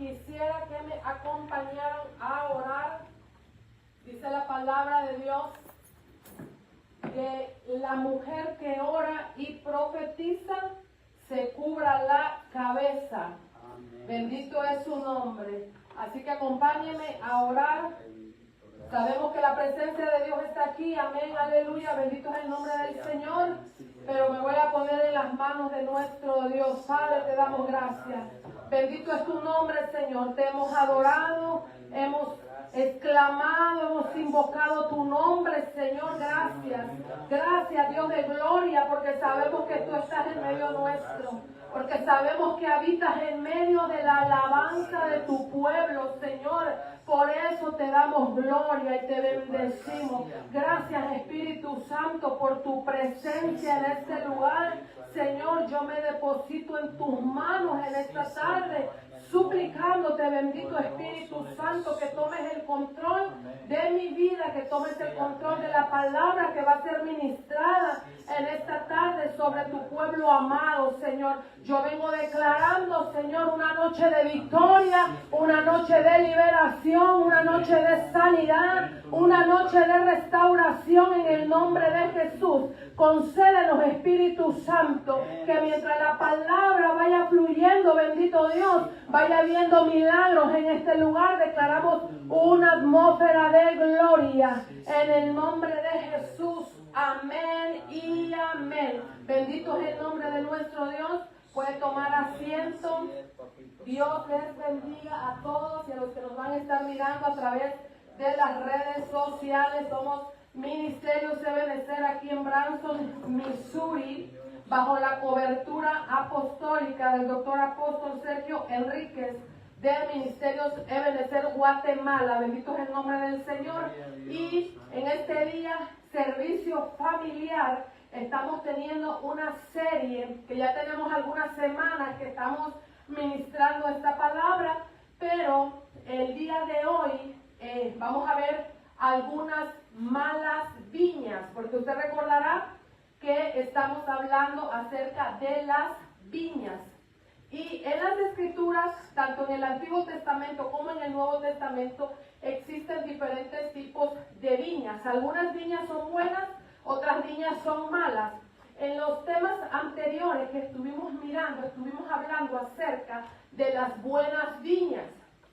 quisiera que me acompañaran a orar. Dice la palabra de Dios que la mujer que ora y profetiza se cubra la cabeza. Amén. Bendito es su nombre. Así que acompáñenme a orar. Sabemos que la presencia de Dios está aquí. Amén, aleluya. Bendito es el nombre del Señor. Pero me voy a poner en las manos de nuestro Dios. Padre, te damos gracias. Bendito es tu nombre, Señor. Te hemos adorado, hemos exclamado, hemos invocado tu nombre, Señor. Gracias. Gracias, Dios de gloria, porque sabemos que tú estás en medio nuestro. Porque sabemos que habitas en medio de la alabanza de tu pueblo, Señor. Por eso te damos gloria y te bendecimos. Gracias, Espíritu Santo, por tu presencia en este lugar. Señor, yo me deposito en tus manos en esta tarde, suplicándote, bendito Espíritu Santo, que tomes el control de mi vida, que tomes el control de la palabra que va a ser ministrada en esta tarde sobre tu pueblo amado, Señor. Yo vengo declarando, Señor, una noche de victoria, una noche de liberación, una noche de sanidad, una noche de restauración en el nombre de Jesús. Concédenos, Espíritu Santo, que mientras la palabra vaya fluyendo, bendito Dios, vaya habiendo milagros en este lugar. Declaramos una atmósfera de gloria en el nombre de Jesús. Amén y amén. Bendito es el nombre de nuestro Dios. Puede tomar asiento. Dios les bendiga a todos y a los que nos van a estar mirando a través de las redes sociales. Somos Ministerio Ebenecer aquí en Branson, Missouri, bajo la cobertura apostólica del doctor apóstol Sergio Enríquez del Ministerio Ebenecer Guatemala. Bendito es el nombre del Señor. Y en este día, servicio familiar, estamos teniendo una serie que ya tenemos algunas semanas que estamos ministrando esta palabra, pero el día de hoy vamos a ver algunas malas viñas, porque usted recordará que estamos hablando acerca de las viñas. Y en las Escrituras, tanto en el Antiguo Testamento como en el Nuevo Testamento, existen diferentes tipos de viñas. Algunas viñas son buenas, otras viñas son malas. En los temas anteriores que estuvimos mirando, estuvimos hablando acerca de las buenas viñas,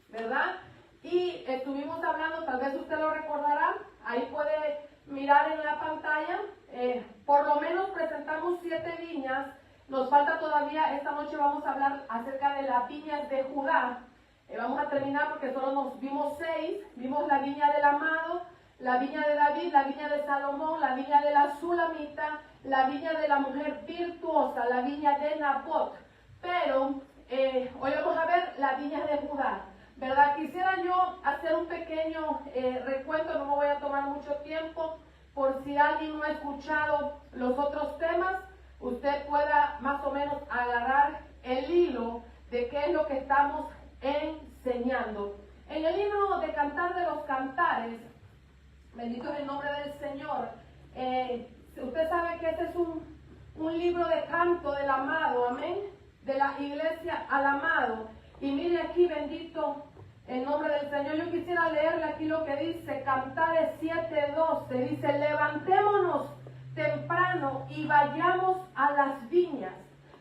¿verdad? Y estuvimos hablando, tal vez usted lo recordará, ahí puede mirar en la pantalla, por lo menos presentamos 7 viñas. Nos falta todavía, esta noche vamos a hablar acerca de las viñas de Judá. Vamos a terminar porque solo nos vimos 6. Vimos la viña del amado, la viña de David, la viña de Salomón, la viña de la Sulamita, la viña de la mujer virtuosa, la viña de Nabot. Pero hoy vamos a ver las viñas de Judá, ¿verdad? Quisiera yo hacer un pequeño recuento, no me voy a tomar mucho tiempo, por si alguien no ha escuchado los otros temas, usted pueda más o menos agarrar el hilo de qué es lo que estamos enseñando. En el libro de Cantar de los Cantares, bendito es el nombre del Señor, usted sabe que este es un libro de canto del amado, amén, de la iglesia al amado. Y mire aquí, bendito el nombre del Señor. Yo quisiera leerle aquí lo que dice Cantares 7:12. Dice: levantémonos temprano y vayamos a las viñas.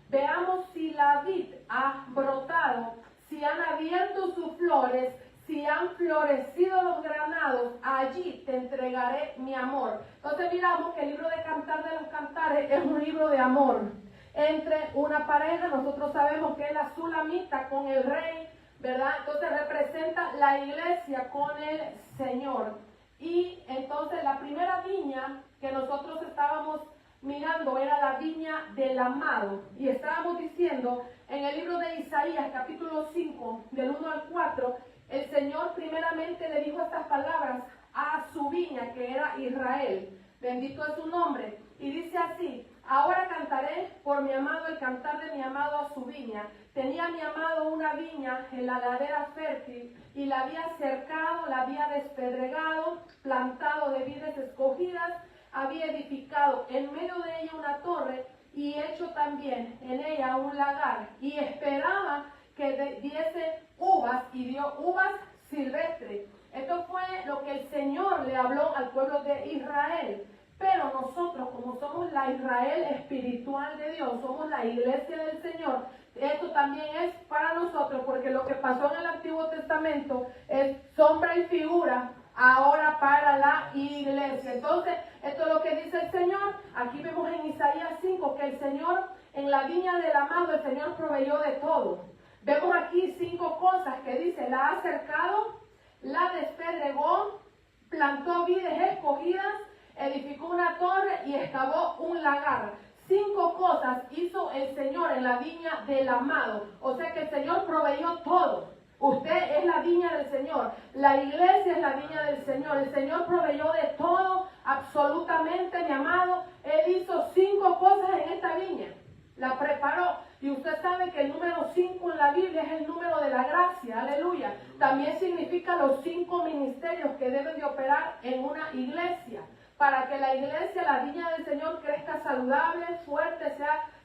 Veamos si la vid ha brotado, si han abierto sus flores, si han florecido los granados. Allí te entregaré mi amor. Entonces miramos que el libro de Cantar de los Cantares es un libro de amor entre una pareja. Nosotros sabemos que es la Sulamita con el rey, ¿verdad? Entonces representa la iglesia con el Señor. Y entonces la primera viña que nosotros estábamos mirando era la viña del amado. Y estábamos diciendo en el libro de Isaías, capítulo 5, del 1 al 4, el Señor primeramente le dijo estas palabras a su viña, que era Israel. Bendito es su nombre. Y dice así: ahora cantaré por mi amado el cantar de mi amado a su viña. Tenía mi amado una viña en la ladera fértil, y la había cercado, la había despedregado, plantado de vides escogidas, había edificado en medio de ella una torre, y hecho también en ella un lagar, y esperaba que diese uvas uvas y dio uvas silvestres. Esto fue lo que el Señor le habló al pueblo de Israel. Pero nosotros, como somos la Israel espiritual de Dios, somos la iglesia del Señor, esto también es para nosotros, porque lo que pasó en el Antiguo Testamento es sombra y figura ahora para la iglesia. Entonces, esto es lo que dice el Señor. Aquí vemos en Isaías 5 que el Señor, en la viña del amado, el Señor proveyó de todo. Vemos aquí 5 cosas que dice: la ha cercado, la despedregó, plantó vides escogidas, edificó una torre y excavó un lagar. 5 cosas hizo el Señor en la viña del amado. O sea que el Señor proveyó todo. Usted es la viña del Señor. La iglesia es la viña del Señor. El Señor proveyó de todo, absolutamente, mi amado. Él hizo 5 cosas en esta viña. La preparó. Y usted sabe que el número 5 en la Biblia es el número de la gracia. Aleluya. También significa los 5 ministerios que deben de operar en una iglesia, para que la iglesia, la viña del Señor, crezca saludable, fuerte,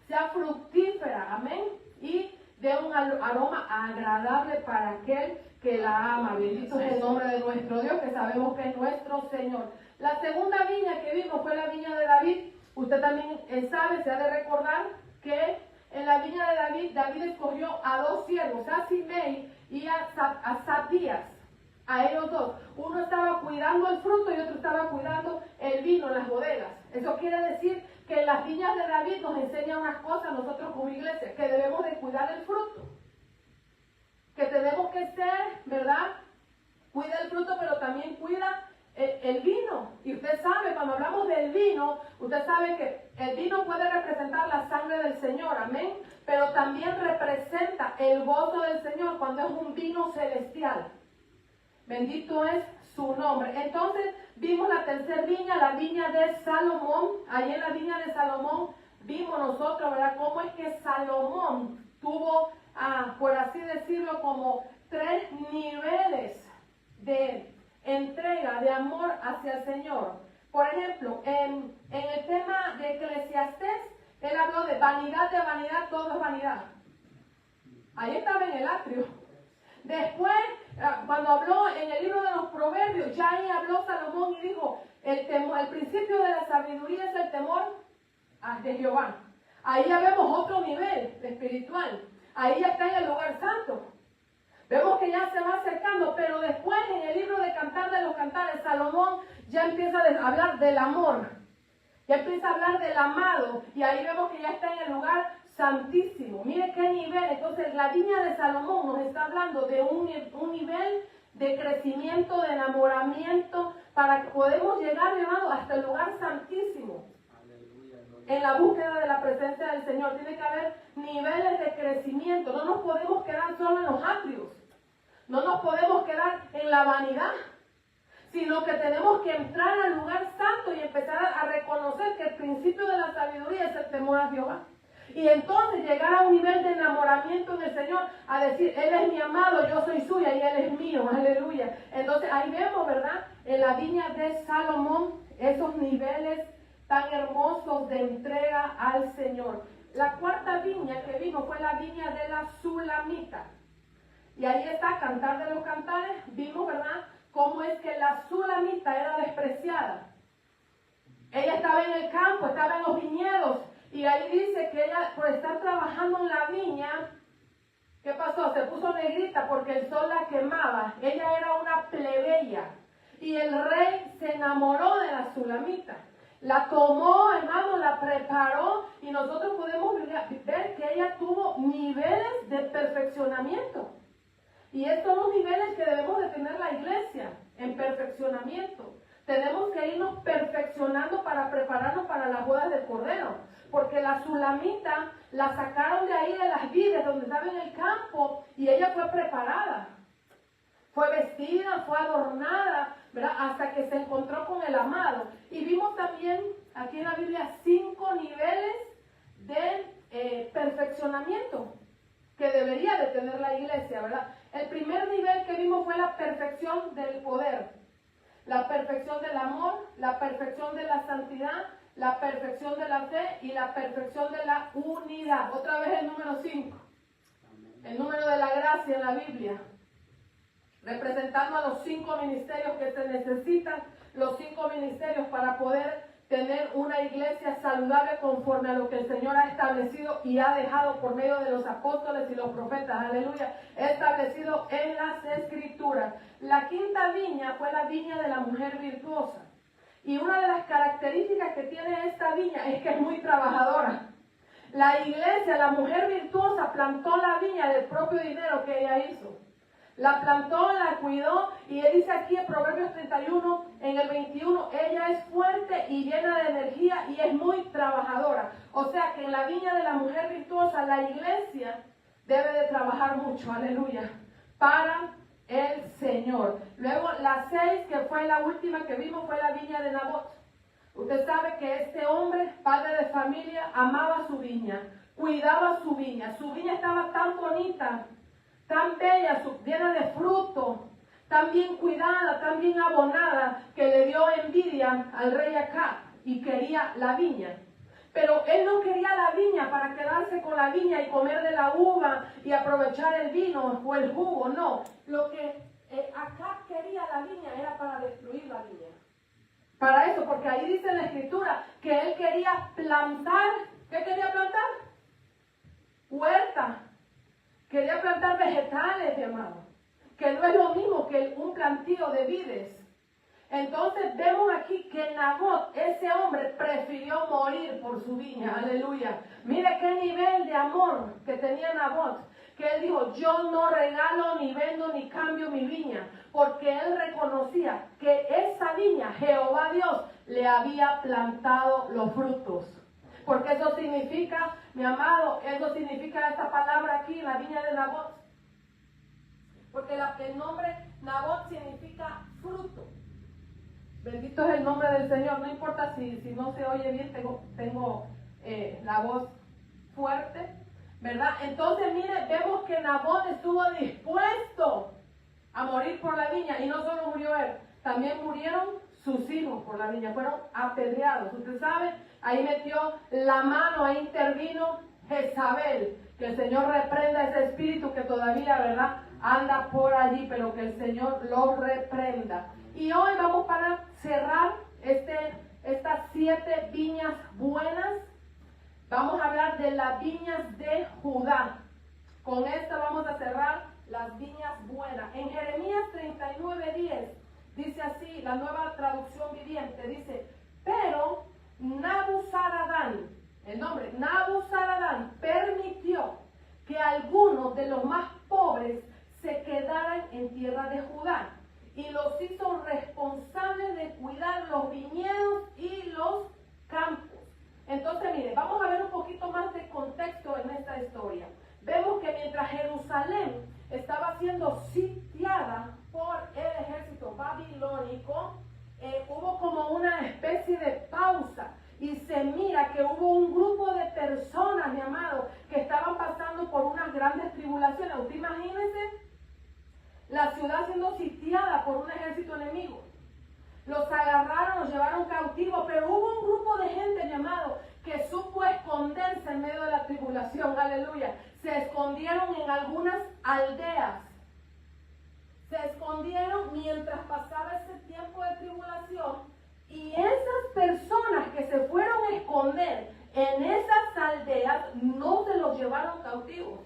sea fructífera. Amén. Y de un aroma agradable para aquel que la ama. Bendito es el nombre de nuestro Dios, que sabemos que es nuestro Señor. La segunda viña que vimos fue la viña de David. Usted también sabe, se ha de recordar que en la viña de David, David escogió a 2 siervos, a Simei y a Zabdías. A ellos 2. Uno estaba cuidando el fruto y otro estaba cuidando el vino en las bodegas. Eso quiere decir que en las viñas de David nos enseña unas cosas nosotros como iglesia, que debemos de cuidar el fruto. Que tenemos que ser, ¿verdad? Cuida el fruto, pero también cuida el vino. Y usted sabe, cuando hablamos del vino, usted sabe que el vino puede representar la sangre del Señor, amén. Pero también representa el gozo del Señor cuando es un vino celestial. Bendito es su nombre. Entonces vimos la tercera viña, la viña de Salomón. Ahí en la viña de Salomón vimos nosotros, ¿verdad?, cómo es que Salomón tuvo, por así decirlo, como 3 niveles de entrega, de amor hacia el Señor. Por ejemplo, en el tema de Eclesiastés, él habló de vanidad, todo es vanidad. Ahí estaba en el atrio. Después, cuando habló en el libro de los Proverbios, ya ahí habló Salomón y dijo: el principio de la sabiduría es el temor de Jehová. Ahí ya vemos otro nivel espiritual. Ahí ya está en el lugar santo. Vemos que ya se va acercando, pero después en el libro de Cantar de los Cantares, Salomón ya empieza a hablar del amor. Ya empieza a hablar del amado. Y ahí vemos que ya está en el lugar santísimo. Mire qué nivel. Entonces la viña de Salomón nos está hablando de un nivel de crecimiento, de enamoramiento, para que podamos llegar, hermano, hasta el lugar santísimo. En la búsqueda de la presencia del Señor tiene que haber niveles de crecimiento. No nos podemos quedar solo en los atrios. No nos podemos quedar en la vanidad, sino que tenemos que entrar al lugar santo y empezar a reconocer que el principio de la sabiduría es el temor a Jehová. Y entonces llegar a un nivel de enamoramiento en el Señor, a decir: Él es mi amado, yo soy suya y Él es mío, aleluya. Entonces ahí vemos, ¿verdad?, en la viña de Salomón, esos niveles tan hermosos de entrega al Señor. La cuarta viña que vimos fue la viña de la Sulamita. Y ahí está, Cantar de los Cantares, vimos, ¿verdad?, cómo es que la Sulamita era despreciada. Ella estaba en el campo, estaba en los viñedos, y ahí dice que ella, por estar trabajando en la viña, ¿qué pasó? Se puso negrita porque el sol la quemaba. Ella era una plebeya, y el rey se enamoró de la Sulamita. La tomó, hermano, la preparó, y nosotros podemos ver que ella tuvo niveles de perfeccionamiento. Y estos son los niveles que debemos de tener la iglesia, en perfeccionamiento. Tenemos que irnos perfeccionando para prepararnos para las bodas del Cordero. Porque la Sulamita la sacaron de ahí, de las vides, donde estaba en el campo, y ella fue preparada. Fue vestida, fue adornada, ¿verdad?, hasta que se encontró con el amado. Y vimos también aquí en la Biblia 5 niveles de perfeccionamiento que debería de tener la iglesia, ¿verdad? El primer nivel que vimos fue la perfección del poder, la perfección del amor, la perfección de la santidad, la perfección de la fe y la perfección de la unidad. Otra vez el número 5, el número de la gracia en la Biblia. representando a los 5 ministerios que se necesitan, los 5 ministerios para poder tener una iglesia saludable conforme a lo que el Señor ha establecido y ha dejado por medio de los apóstoles y los profetas, aleluya, establecido en las Escrituras. La quinta viña fue la viña de la mujer virtuosa. Y una de las características que tiene esta viña es que es muy trabajadora. La iglesia, la mujer virtuosa, plantó la viña del propio dinero que ella hizo. La plantó, la cuidó, y él dice aquí en Proverbios 31, en el 21, ella es fuerte y llena de energía y es muy trabajadora. O sea que en la viña de la mujer virtuosa, la iglesia debe de trabajar mucho, aleluya, para el Señor. Luego la 6, que fue la última que vimos, fue la viña de Nabot. Usted sabe que este hombre, padre de familia, amaba su viña, cuidaba su viña. Su viña estaba tan bonita, tan bella, llena de fruto, tan bien cuidada, tan bien abonada, que le dio envidia al rey Acab y quería la viña. Pero él no quería la viña para quedarse con la viña y comer de la uva y aprovechar el vino o el jugo, no. Lo que Acab quería la viña era para destruir la viña. Para eso, porque ahí dice en la Escritura que él quería plantar. ¿Qué quería plantar? Huerta. Quería plantar vegetales, mi amado, que no es lo mismo que un plantío de vides. Entonces vemos aquí que Nabot, ese hombre, prefirió morir por su viña, aleluya. Mire qué nivel de amor que tenía Nabot, que él dijo, yo no regalo, ni vendo, ni cambio mi viña, porque él reconocía que esa viña, Jehová Dios, le había plantado los frutos. Porque eso significa, mi amado, eso significa esta palabra aquí, la viña de Nabot. Porque el nombre Nabot significa fruto. Bendito es el nombre del Señor. No importa si no se oye bien, tengo la voz fuerte, ¿verdad? Entonces, mire, vemos que Nabot estuvo dispuesto a morir por la viña. Y no solo murió él, también murieron sus hijos por la viña, fueron apedreados. Usted sabe, ahí metió la mano, ahí intervino Jezabel. Que el Señor reprenda ese espíritu que todavía, ¿verdad?, anda por allí, pero que el Señor lo reprenda. Y hoy vamos para cerrar estas 7 viñas buenas. Vamos a hablar de las viñas de Judá. Con esta vamos a cerrar las viñas buenas. En Jeremías 39:10 dice así, la Nueva Traducción Viviente, dice, pero Nabuzaradán, el nombre Nabuzaradán, permitió que algunos de los más pobres se quedaran en tierra de Judá y los hizo responsables de cuidar los viñedos y los campos. Entonces, mire, vamos a ver un poquito más de contexto en esta historia. Vemos que mientras Jerusalén estaba siendo sitiada por el ejército babilónico, hubo como una especie de pausa y se mira que hubo un grupo de personas, mi amado, que estaban pasando por unas grandes tribulaciones. Usted imagínense la ciudad siendo sitiada por un ejército enemigo. Los agarraron, los llevaron cautivos, pero hubo un grupo de gente, mi amado, que supo esconderse en medio de la tribulación, aleluya. Se escondieron en algunas aldeas. Se escondieron mientras pasaba ese tiempo de tribulación. Y esas personas que se fueron a esconder en esas aldeas no se los llevaron cautivos,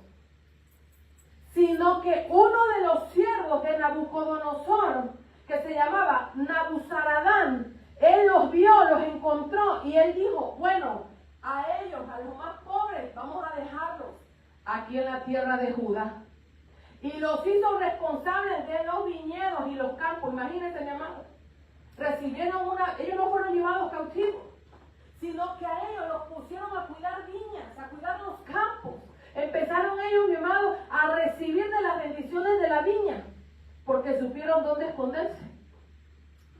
sino que uno de los siervos de Nabucodonosor, que se llamaba Nabuzaradán, él los vio, los encontró y él dijo, bueno, a ellos, a los más pobres, vamos a dejarlos aquí en la tierra de Judá. Y los hizo responsables de los viñedos y los campos. Imagínense, mi amado, recibieron ellos no fueron llevados cautivos, sino que a ellos los pusieron a cuidar viñas, a cuidar los campos. Empezaron ellos, mi amado, a recibir de las bendiciones de la viña, porque supieron dónde esconderse.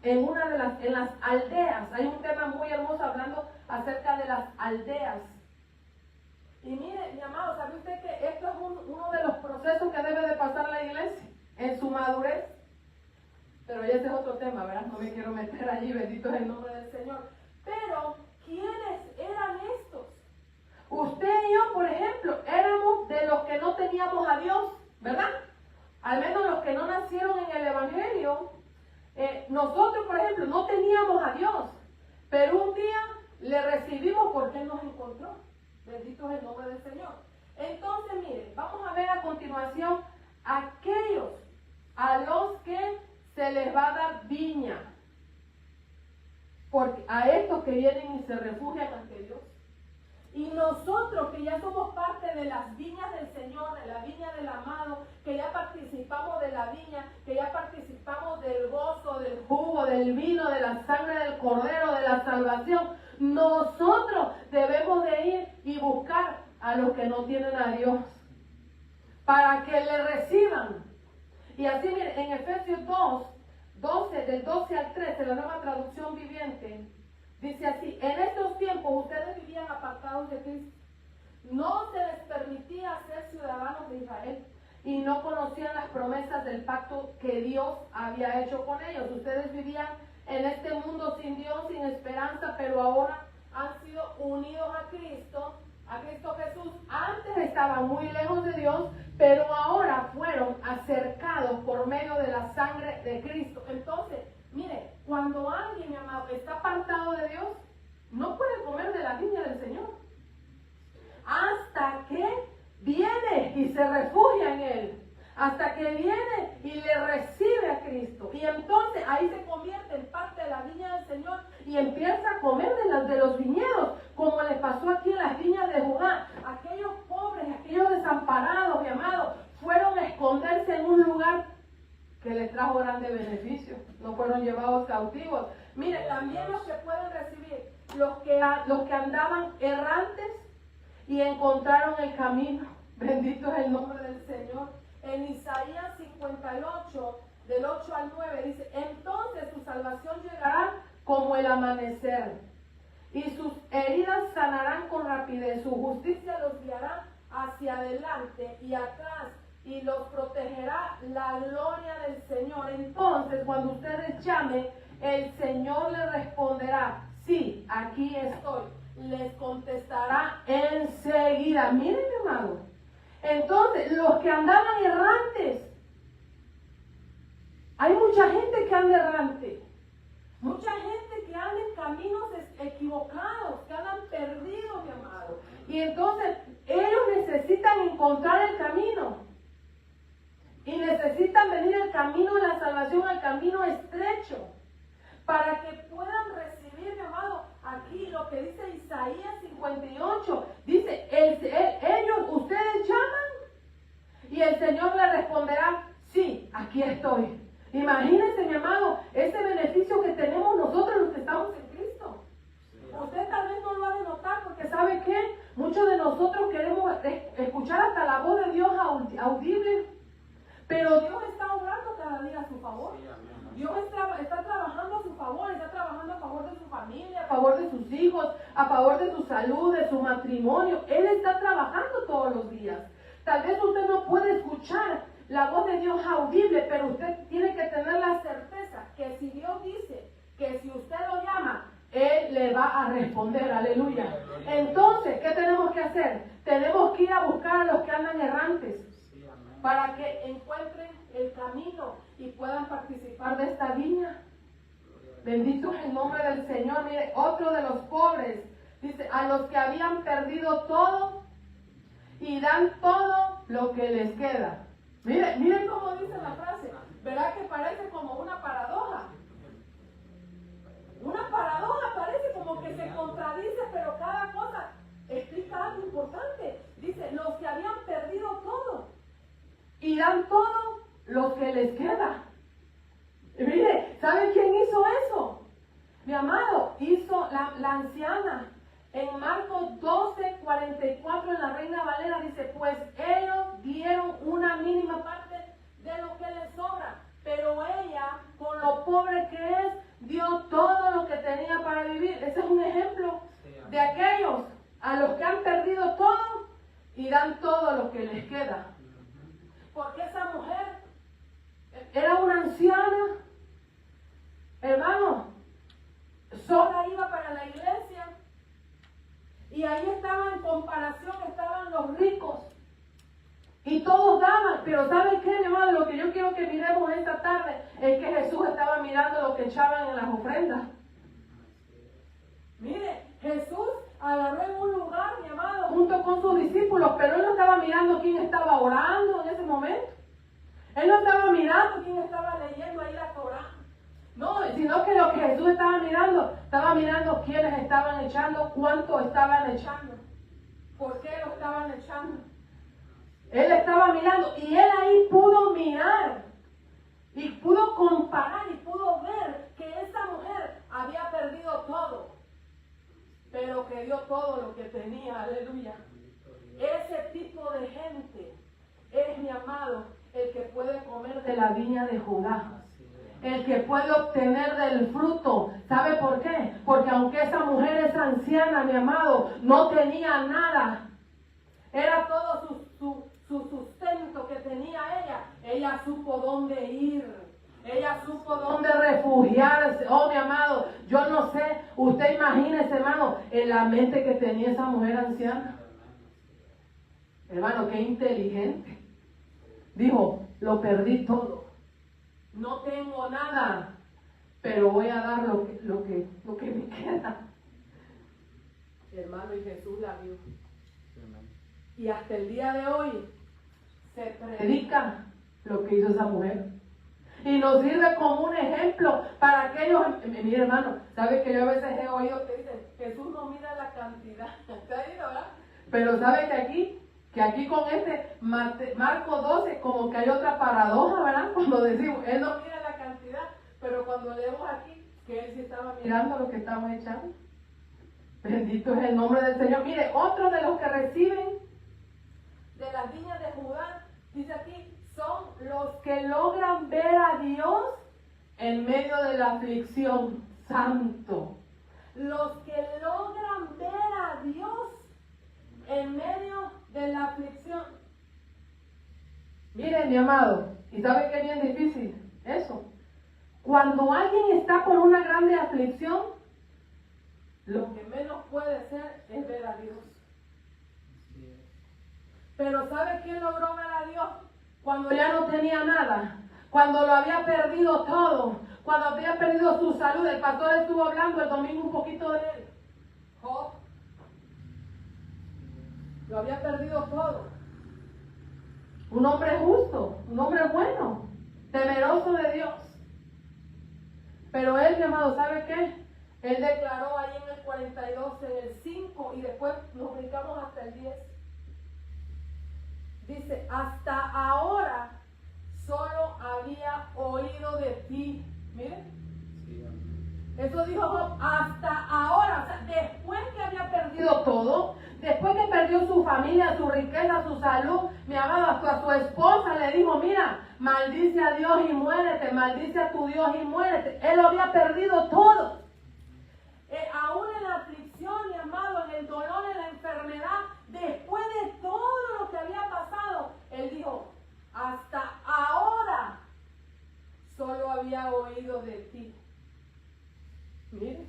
En las aldeas, hay un tema muy hermoso hablando acerca de las aldeas. Y mire, mi amado, ¿sabe usted que esto es uno de los procesos que debe de pasar la iglesia en su madurez? Pero ese es otro tema, ¿verdad? No me quiero meter allí, bendito es el nombre del Señor. Pero, ¿quiénes eran estos? Usted y yo, por ejemplo, éramos de los que no teníamos a Dios, ¿verdad? al menos los que no nacieron en el Evangelio, nosotros, por ejemplo, no teníamos a Dios, pero un día le recibimos porque Él nos encontró. Bendito es el nombre del Señor. Entonces, miren, vamos a ver a continuación aquellos a los que se les va a dar viña. Porque a estos que vienen y se refugian ante Dios. Y nosotros que ya somos parte de las viñas del Señor, de la viña del amado, que ya participamos de la viña, que ya participamos del gozo, del jugo, del vino, de la sangre del Cordero, de la salvación, nosotros debemos de ir y buscar a los que no tienen a Dios, para que le reciban. Y así, miren, en Efesios 12, del 12 al 13, la Nueva Traducción Viviente, dice así: en estos tiempos ustedes vivían apartados de Cristo. No se les permitía ser ciudadanos de Israel y no conocían las promesas del pacto que Dios había hecho con ellos. Ustedes vivían en este mundo sin Dios, sin esperanza, pero ahora han sido unidos a Cristo Jesús. Antes estaban muy lejos de Dios, pero ahora fueron acercados por medio de la sangre de Cristo. Entonces, mire, cuando alguien, mi amado, está apartado de Dios, no puede comer de la viña del Señor hasta que viene y se refugia en Él, hasta que viene y le recibe a Cristo, y entonces ahí se convierte en parte de la viña del Señor y empieza a comer de los viñedos, como le pasó aquí en las viñas de Judá. Aquellos pobres, aquellos desamparados, mi amado, fueron a esconderse en un lugar que les trajo grande beneficio, no fueron llevados cautivos. Mire, también los que pueden recibir, los que andaban errantes y encontraron el camino. Bendito es el nombre del Señor. En Isaías 58, del 8 al 9, dice: entonces su salvación llegará como el amanecer, y sus heridas sanarán con rapidez. Su justicia los guiará hacia adelante y atrás, y los protegerá la gloria del Señor. Entonces, cuando ustedes llamen, el Señor les responderá: sí, aquí estoy. Les contestará enseguida. Miren, mi amado. Entonces, los que andaban errantes, hay mucha gente que anda errante, mucha gente que anda en caminos equivocados, que andan perdidos, mi amado. Y entonces, ellos necesitan encontrar el camino. Y necesitan venir al camino de la salvación, al camino estrecho, para que puedan recibir, mi amado, aquí lo que dice Isaías 58. Dice, ustedes llaman y el Señor le responderá: sí, aquí estoy. Imagínense, mi amado, ese beneficio que tenemos nosotros los que estamos en Cristo. Usted tal vez no lo ha de notar, porque ¿sabe qué? Muchos de nosotros queremos escuchar hasta la voz de Dios audible, pero Dios está obrando cada día a su favor. Dios está trabajando a su favor, está trabajando a favor de su familia, a favor de sus hijos, a favor de su salud, de su matrimonio. Él está trabajando todos los días. Tal vez usted no puede escuchar la voz de Dios audible, pero usted tiene que tener la certeza que si Dios dice que si usted lo llama, Él le va a responder. Aleluya. Entonces, ¿qué tenemos que hacer? Tenemos que ir a buscar a los que andan errantes, para que encuentren el camino y puedan participar de esta viña. Bendito es el nombre del Señor. Mire, otro de los pobres, dice: a los que habían perdido todo y dan todo lo que les queda. Mire cómo dice la frase. ¿Verdad que parece como una paradoja? Una paradoja, parece como que se contradice, pero cada cosa explica algo importante. Dice: los que habían perdido todo y dan todo lo que les queda. Y mire, ¿saben quién hizo eso? Mi amado, hizo la anciana. En Marcos 12:44, en la Reina Valera, dice: pues ellos dieron una mínima parte de lo que les sobra, pero ella, con lo pobre que es, dio todo lo que tenía para vivir. Ese es un ejemplo de aquellos a los que han perdido todo y dan todo lo que les queda. Porque esa mujer era una anciana, hermano, sola iba para la iglesia, y ahí estaban, en comparación, estaban los ricos, y todos daban. Pero ¿saben qué, mi hermano? Lo que echaban en las ofrendas. Mire, Jesús agarró en un lugar, mi amado, junto con sus discípulos, pero él no estaba mirando quién estaba orando en ese momento. Él no estaba mirando quién estaba leyendo ahí la Torá. No, sino que lo que Jesús estaba mirando quiénes estaban echando, cuánto estaban echando, por qué lo estaban echando. Él estaba mirando y él ahí pudo mirar y pudo comparar y pudo ver que esa mujer había perdido todo, pero que dio todo lo que tenía, aleluya. Ese tipo de gente es, mi amado, el que puede comer de la viña de Judá. El que puede obtener del fruto. ¿Sabe por qué? Porque aunque esa mujer es anciana, mi amado, no tenía nada. Era todo su sustento que tenía ella. Ella supo dónde ir. Ella supo dónde refugiarse. Oh, mi amado, yo no sé. Usted imagínese, hermano, en la mente que tenía esa mujer anciana. Hermano, qué inteligente. Dijo, lo perdí todo. No tengo nada, pero voy a dar lo que me queda. Hermano, y Jesús la vio. Y hasta el día de hoy se predica lo que hizo esa mujer. Y nos sirve como un ejemplo para aquellos. Mire, hermano, ¿sabe que yo a veces he oído que dicen, Jesús no mira la cantidad? ¿Está ahí, verdad? Pero ¿sabe que aquí con este Marco 12 como que hay otra paradoja, ¿verdad? Cuando decimos, él no mira la cantidad, pero cuando leemos aquí que él sí estaba mirando lo que estamos echando. Bendito es el nombre del Señor. Mire, otro de los que reciben de las viñas de Judá, dice aquí, son los que logran ver a Dios en medio de la aflicción. Santo. Los que logran ver a Dios en medio de la aflicción. Miren, mi amado, y sabe que es bien difícil eso. Cuando alguien está por una grande aflicción, lo que menos puede ser es ver a Dios. Pero ¿sabe quién logró ver a Dios? Cuando ya no tenía nada, cuando lo había perdido todo, cuando había perdido su salud. El pastor estuvo hablando el domingo un poquito de él. Job. Lo había perdido todo. Un hombre justo, un hombre bueno, temeroso de Dios. Pero él, mi amado, ¿sabe qué? Él declaró ahí en el 42, en el 5, y después nos brincamos hasta el 10. Dice, hasta ahora solo había oído de ti. Miren. Eso dijo Job, hasta ahora. O sea, después que había perdido todo, después que perdió su familia, su riqueza, su salud, mi amado, hasta a su esposa le dijo, mira, maldice a Dios y muérete, maldice a tu Dios y muérete. Él lo había perdido todo. Aún en la aflicción, mi amado, en el dolor, en la enfermedad, después de todo lo que había pasado, él dijo, hasta ahora solo había oído de ti. Mire,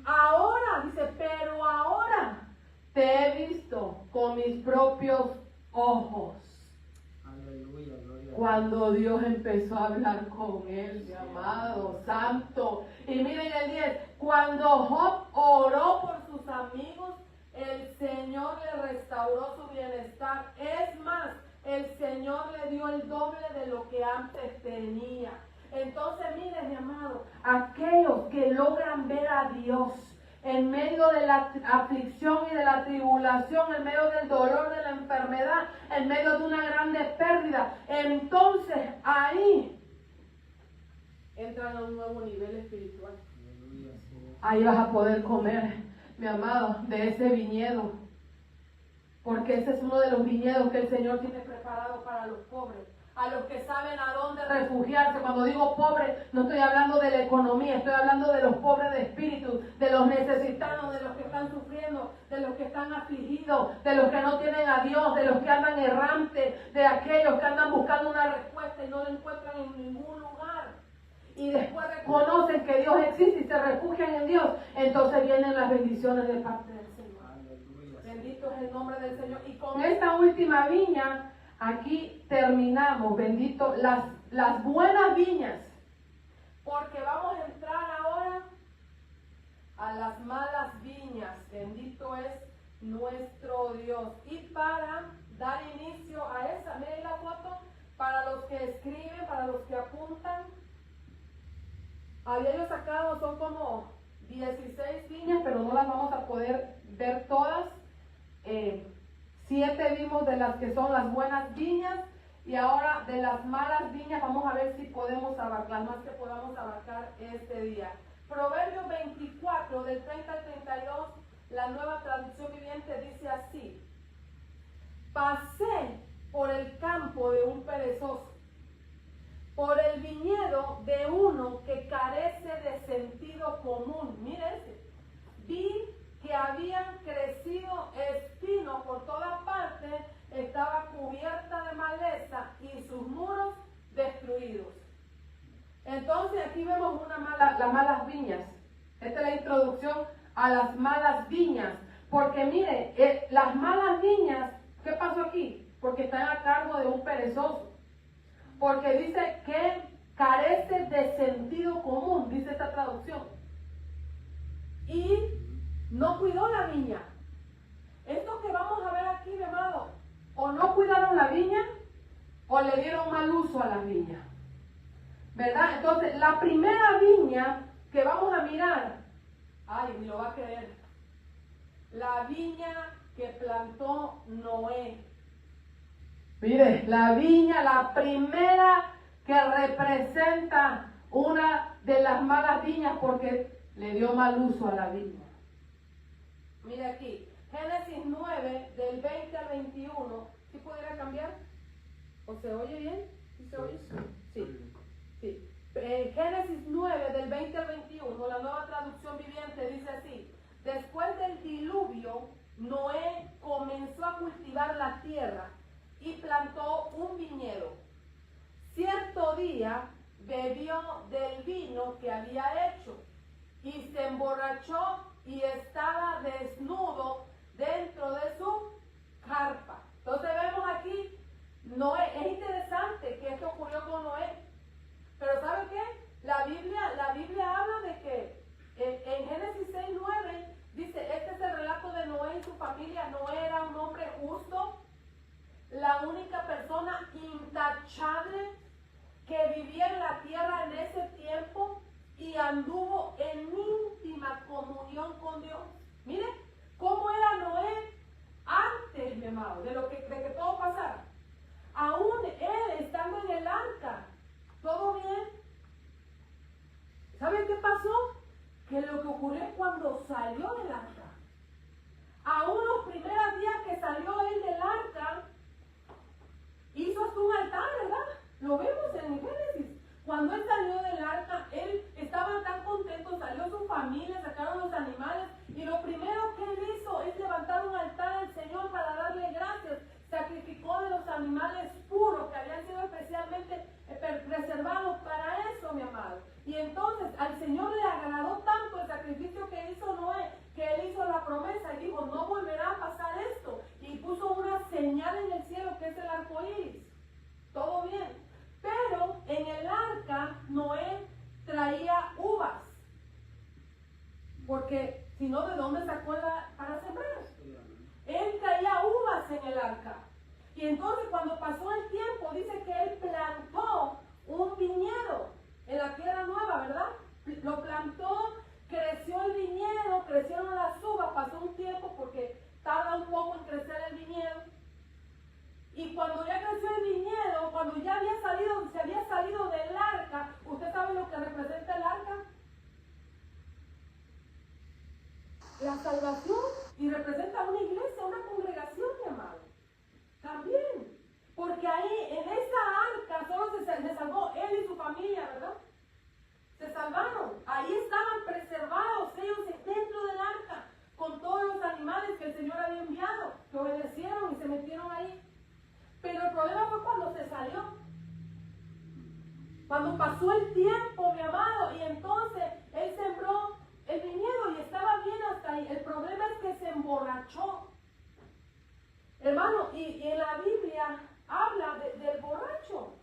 ahora, dice, pero ahora te he visto con mis propios ojos. Aleluya, gloria. Cuando Dios empezó a hablar con él, mi amado, santo. Y miren el 10, cuando Job oró por sus amigos, el Señor le restauró su bienestar. Es más, el Señor le dio el doble de lo que antes tenía. Entonces, miren, mi amado, aquellos que logran ver a Dios en medio de la aflicción y de la tribulación, en medio del dolor, de la enfermedad, en medio de una grande pérdida, entonces ahí entran a un nuevo nivel espiritual. Ahí vas a poder comer, mi amado, de ese viñedo, porque ese es uno de los viñedos que el Señor tiene preparado para los pobres. A los que saben a dónde refugiarse. Cuando digo pobre, no estoy hablando de la economía, estoy hablando de los pobres de espíritu, de los necesitados, de los que están sufriendo, de los que están afligidos, de los que no tienen a Dios, de los que andan errantes, de aquellos que andan buscando una respuesta y no la encuentran en ningún lugar. Y después reconocen que Dios existe y se refugian en Dios, entonces vienen las bendiciones de parte del Señor. Bendito es el nombre del Señor. Y con esta última viña, aquí terminamos, bendito, las buenas viñas porque vamos a entrar ahora a las malas viñas. Bendito es nuestro Dios. Y para dar inicio a esa, miren la foto, para los que escriben, para los que apuntan, había yo sacado, son como 16 viñas, pero no las vamos a poder ver todas. 7 vimos de las que son las buenas viñas, y ahora de las malas viñas vamos a ver si podemos abarcar, más que podamos abarcar este día. Proverbios 24, del 30 al 32, la Nueva Traducción Viviente dice así: pasé por el campo de un perezoso, por el viñedo de uno que carece de sentido común. Mírense, vi que habían crecido espinos por toda parte, estaba cubierta de maleza y sus muros destruidos. Entonces aquí vemos las malas viñas. Esta es la introducción a las malas viñas. Porque mire, las malas viñas, ¿qué pasó aquí? Porque están a cargo de un perezoso. Porque dice que carece de sentido común, dice esta traducción. Y no cuidó la viña. Esto que vamos a ver aquí, mi amado, o no cuidaron la viña, o le dieron mal uso a la viña. ¿Verdad? Entonces, la primera viña que vamos a mirar, ay, ni lo va a creer, la viña que plantó Noé. Mire, la viña, la primera que representa una de las malas viñas porque le dio mal uso a la viña. Mire aquí, Génesis 9, del 20 al 21. ¿Sí pudiera cambiar? ¿O se oye bien? ¿Sí se oye? Sí. Sí. Génesis 9, del 20 al 21, la Nueva Traducción Viviente dice así: después del diluvio, Noé comenzó a cultivar la tierra y plantó un viñedo. Cierto día bebió del vino que había hecho y se emborrachó y estaba desnudo dentro de su carpa. Entonces vemos aquí, Noé, es interesante que esto ocurrió con Noé. Pero ¿sabe qué? La Biblia habla de que en Génesis 6:9 dice, este es el relato de Noé y su familia. Noé era un hombre justo, la única persona intachable que vivía en la tierra en ese tiempo y anduvo en íntima comunión con Dios. Mire cómo era Noé antes, mi amado, de que todo pasara. Aún él estando en el arca, ¿todo bien? ¿Saben qué pasó? Que lo que ocurrió es cuando salió del arca. Aún los primeros días que salió él del arca, hizo hasta un altar, ¿verdad? Lo vemos en Génesis. Cuando él salió del arca, él estaba tan contento, salió su familia, sacaron los animales, y lo primero que él hizo es levantar un altar al Señor para darle gracias. Sacrificó de los animales puros que habían sido especialmente preservados para eso, mi amado. Y entonces al Señor le agradó tanto el sacrificio que hizo Noé, que él hizo la promesa y dijo, no volverá a pasar esto. Y puso una señal en el cielo que es el arco iris. Todo bien. Pero en el arca Noé traía uvas. Porque si no, ¿de dónde sacó para sembrar? Él traía uvas en el arca. Y entonces cuando pasó el tiempo, dice que él plantó un viñedo en la tierra nueva, ¿verdad? Lo plantó, creció el viñedo, crecieron las uvas, pasó un tiempo porque tarda un poco en crecer el viñedo. Y cuando ya creció el viñedo, cuando ya se había salido del arca, ¿usted sabe lo que representa el arca? La salvación, y representa una iglesia, una congregación, mi amado. También, porque ahí en esa arca solo se salvó él y su familia, ¿verdad? Se salvaron, ahí estaban preservados ellos dentro del arca, con todos los animales que el Señor había enviado, que obedecieron y se metieron ahí. Pero el problema fue cuando se salió, cuando pasó el tiempo, mi amado, y entonces él sembró el viñedo y estaba bien hasta ahí. El problema es que se emborrachó. Hermano, y en la Biblia habla del borracho,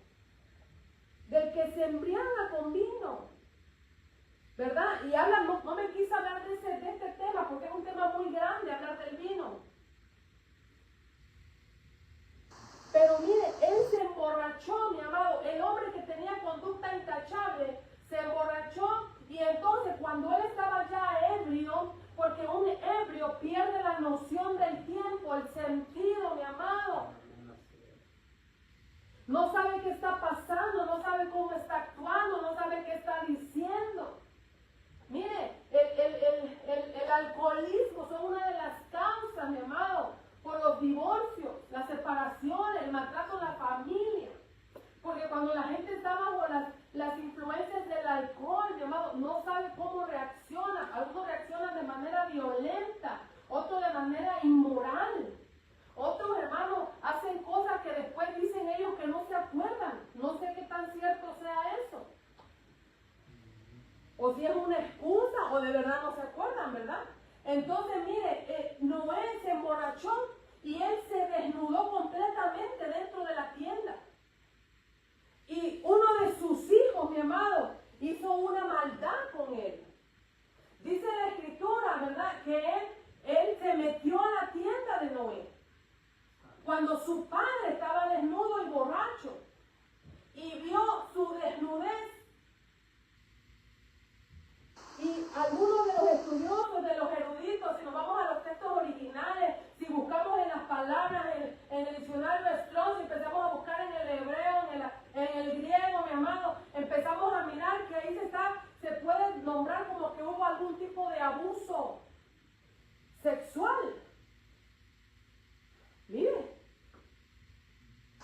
del que se embriaga con vino. ¿verdad? Y habla, no me quise hablar de este tema porque es un tema muy grande hablar del vino. Pero mire, él se emborrachó, mi amado. El hombre que tenía conducta intachable se emborrachó y entonces cuando él estaba ya ebrio, porque un ebrio pierde la noción del tiempo, el sentido, mi amado. No sabe qué está pasando, no sabe cómo está actuando, no sabe qué está diciendo. Mire, el alcoholismo son una de las causas, mi amado, por los divorcios, las separaciones, el maltrato en la familia. Porque cuando la gente está bajo las influencias del alcohol, mi amado, no sabe cómo reacciona. Algunos reaccionan de manera violenta, otros de manera inmoral. Otros hermanos hacen cosas que después dicen ellos que no se acuerdan. No sé qué tan cierto sea eso. O si es una excusa o de verdad no se acuerdan, ¿verdad? Entonces, mire, Noé se emborrachó y él se desnudó completamente dentro de la tienda. Y uno de sus hijos, mi amado, hizo una maldad con él. Dice la escritura, ¿verdad? Que él se metió a la tienda de Noé. Cuando su padre estaba desnudo y borracho y vio su desnudez. Y algunos de los estudiosos, de los eruditos, si nos vamos a los textos originales, si buscamos en las palabras, en el diccionario Strong, si empezamos a buscar en el hebreo, en el griego, mi amado, empezamos a mirar que ahí se puede nombrar como que hubo algún tipo de abuso sexual. Mire,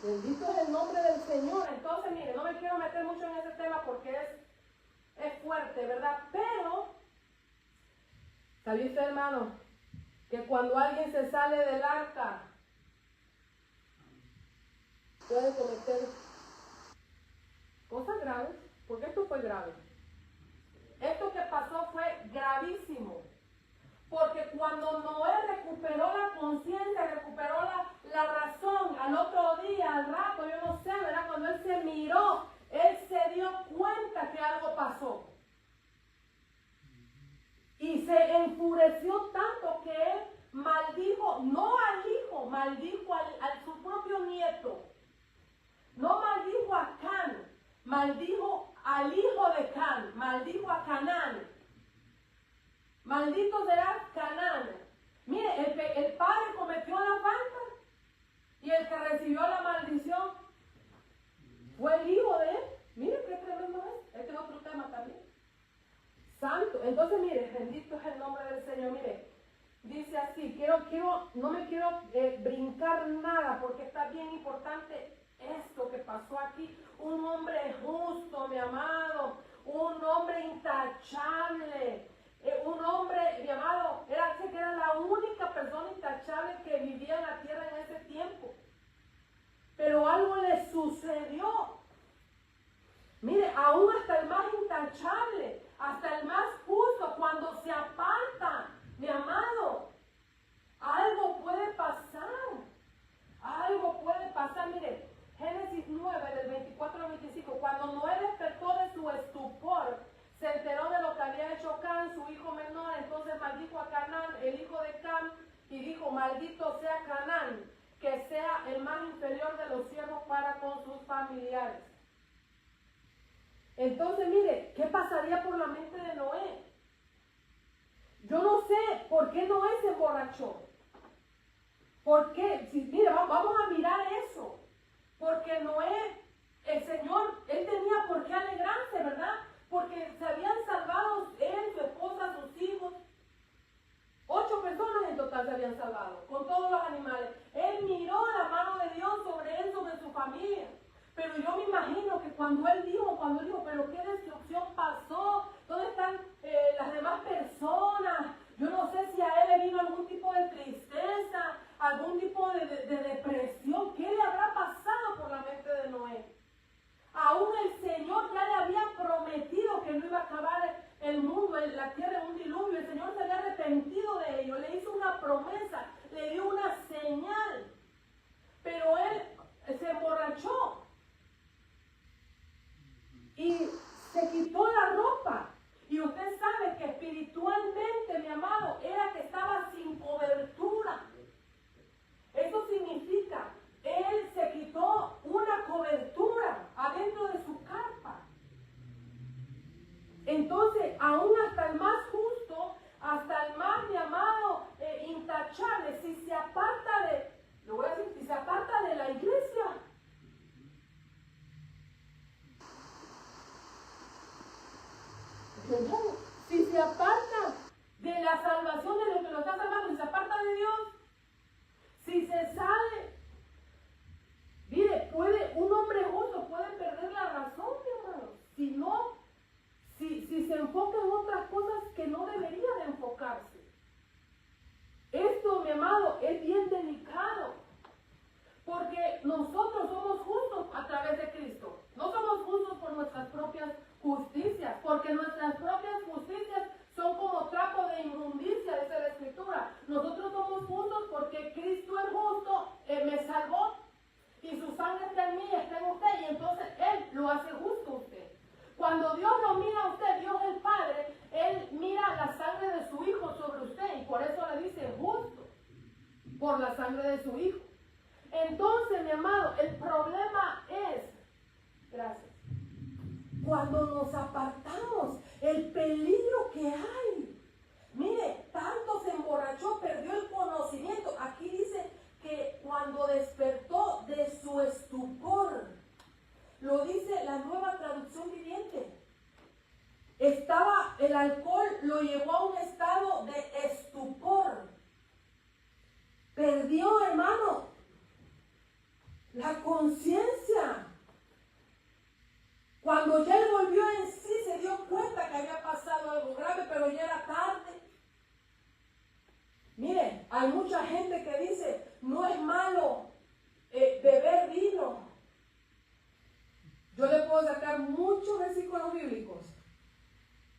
bendito es el nombre del Señor. Entonces, mire, no me quiero meter mucho en ese tema porque es fuerte, ¿verdad? Pero, ¿sabía usted, hermano, que cuando alguien se sale del arca, puede cometer cosas graves? Porque esto fue grave. Esto que pasó fue gravísimo. Porque cuando Noé recuperó la conciencia, recuperó la razón, al otro día, al rato, yo no sé, ¿verdad? Cuando él se miró, él se dio cuenta que algo pasó. Y se enfureció tanto que él maldijo, no al hijo, maldijo a su propio nieto. No maldijo a Can, maldijo al hijo de Can, maldijo a Canaán. Maldito será Canaán. Mire, el padre cometió la falta y el que recibió la maldición fue el hijo de él. Mire qué tremendo es. Este es otro tema también. Santo. Entonces, mire, bendito es el nombre del Señor. Mire, dice así, no me quiero brincar nada porque está bien importante esto que pasó aquí. Un hombre justo, mi amado, un hombre intachable. Un hombre, mi amado, era la única persona intachable que vivía en la tierra en ese tiempo. Pero algo le sucedió. Mire, aún hasta el más intachable, hasta el más justo, cuando se aparta, mi amado, algo puede pasar. Algo puede pasar. Mire, Génesis 9, del 24 al 25, cuando Noé despertó de su estupor, se enteró de lo que había hecho Can, su hijo menor, entonces maldijo a Canaán, el hijo de Can, y dijo, maldito sea Canaán, que sea el más inferior de los siervos para con sus familiares. Entonces, mire, ¿qué pasaría por la mente de Noé? Yo no sé por qué Noé se emborrachó. ¿Por qué? Mire, vamos a mirar eso. Porque Noé, el Señor, él tenía por qué alegrarse, ¿verdad? Porque se habían salvado él, su esposa, sus hijos. 8 personas en total se habían salvado, con todos los animales. Él miró la mano de Dios sobre él, sobre su familia. Pero yo me imagino que cuando él dijo, pero qué destrucción pasó, ¿dónde están las demás personas? Yo no sé si a él le vino algún tipo de tristeza, algún tipo de depresión. ¿Qué le habrá pasado por la mente de Noé? Aún el Señor ya le había prometido que no iba a acabar el mundo, la tierra en un diluvio. El Señor se había arrepentido de ello, le hizo una promesa, le dio una señal. Pero él se emborrachó y se quitó la ropa. Y usted espiritualmente, mi amado, era que estaba sin cobertura. Eso significa, él se quitó una cobertura adentro de su carpa. Entonces, aún hasta el más justo, hasta el más, mi amado, intachable, si se aparta de, lo voy a decir, si se aparta de la iglesia, si se aparta de la salvación de lo que lo está salvando, si se aparta de Dios, si se sale, mire, un hombre justo puede perder la razón, mi hermano, si no, si se enfoca en otras cosas que no debería de enfocarse. Esto, mi amado, es bien delicado, porque nosotros somos justos a través de Cristo. No somos justos por nuestras propias justicias, porque nuestras propias justicias son como trapo de inmundicia, dice la Escritura. Nosotros somos justos porque Cristo el justo me salvó, y su sangre está en mí, está en usted, y entonces Él lo hace justo a usted. Cuando Dios lo mira a usted, Dios el Padre, Él mira la sangre de su Hijo sobre usted, y por eso le dice justo, por la sangre de su Hijo. Entonces, mi amado, el problema es, gracias, cuando nos apartamos, el peligro que hay. Mire, tanto se emborrachó, perdió el conocimiento. Aquí dice que cuando despertó de su estupor, lo dice la Nueva Traducción Viviente, el alcohol lo llevó a un estado de estupor. Perdió, hermano, la conciencia. Cuando ya él volvió en sí, se dio cuenta que había pasado algo grave, pero ya era tarde. Mire, hay mucha gente que dice, no es malo beber vino. Yo le puedo sacar muchos versículos bíblicos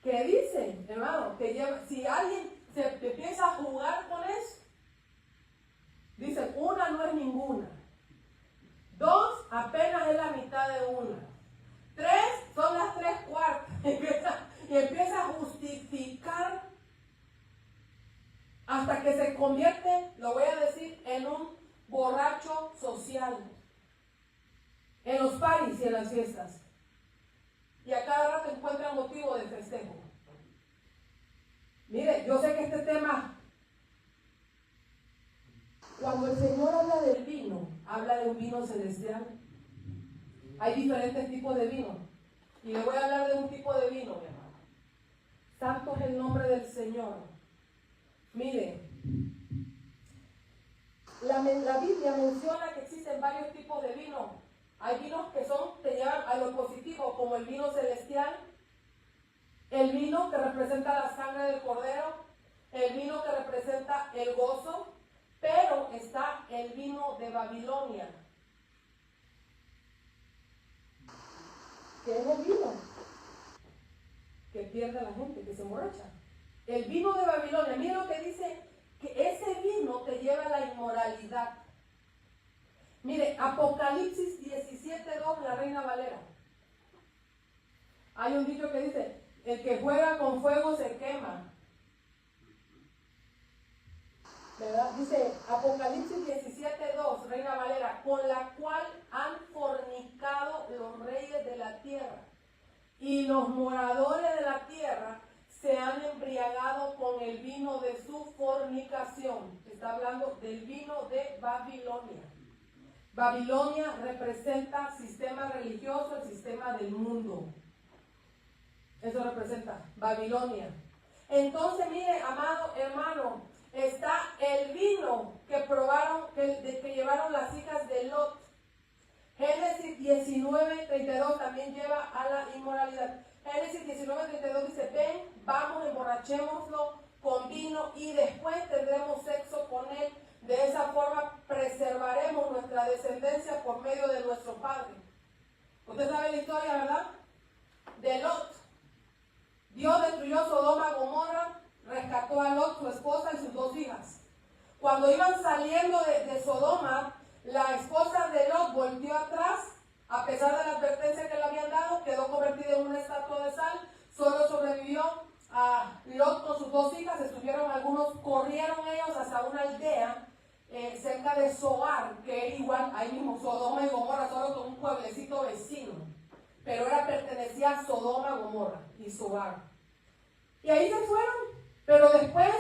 que dicen, hermano, que si alguien se empieza a jugar con eso, dicen, una no es ninguna. 2, apenas es la mitad de una. 3, son las 3/4. Y empieza a justificar hasta que se convierte, lo voy a decir, en un borracho social. En los paris y en las fiestas. Y a cada rato encuentran motivo de festejo. Mire, yo sé que este tema, cuando el Señor habla del vino, habla de un vino celestial. Hay diferentes tipos de vino. Y le voy a hablar de un tipo de vino, mi hermano. Santo es el nombre del Señor. Mire, la Biblia menciona que existen varios tipos de vino. Hay vinos que te llevan a lo positivo, como el vino celestial, el vino que representa la sangre del Cordero, el vino que representa el gozo, pero está el vino de Babilonia. ¿Qué es el vino? Que pierde a la gente, que se emborracha. El vino de Babilonia, mira lo que dice, que ese vino te lleva a la inmoralidad. Mire, Apocalipsis 17:2, la Reina Valera. Hay un dicho que dice, el que juega con fuego se quema. ¿Verdad? Dice Apocalipsis 17:2, Reina Valera, con la cual han fornicado los reyes de la tierra, y los moradores de la tierra se han embriagado con el vino de su fornicación. Está hablando del vino de Babilonia. Babilonia representa sistema religioso, el sistema del mundo. Eso representa Babilonia. Entonces, mire, amado hermano, está el vino que probaron, que llevaron las hijas de Lot. Génesis 19:32 también lleva a la inmoralidad. Génesis 19:32 dice, ven, vamos, emborrachémoslo con vino y después tendremos sexo con él. De esa forma preservaremos nuestra descendencia por medio de nuestro Padre. Usted sabe la historia, ¿verdad? De Lot. Dios destruyó Sodoma y Gomorra, rescató a Lot, su esposa y sus 2 hijas. Cuando iban saliendo de Sodoma, la esposa de Lot volvió atrás, a pesar de la advertencia que le habían dado, quedó convertida en una estatua de sal, solo sobrevivió a Lot con sus dos hijas, corrieron ellos hasta una aldea cerca de Zoar, que es igual, ahí mismo, Sodoma y Gomorra, solo con un pueblecito vecino, pero pertenecía a Sodoma, Gomorra y Zoar. Y ahí se fueron, pero después,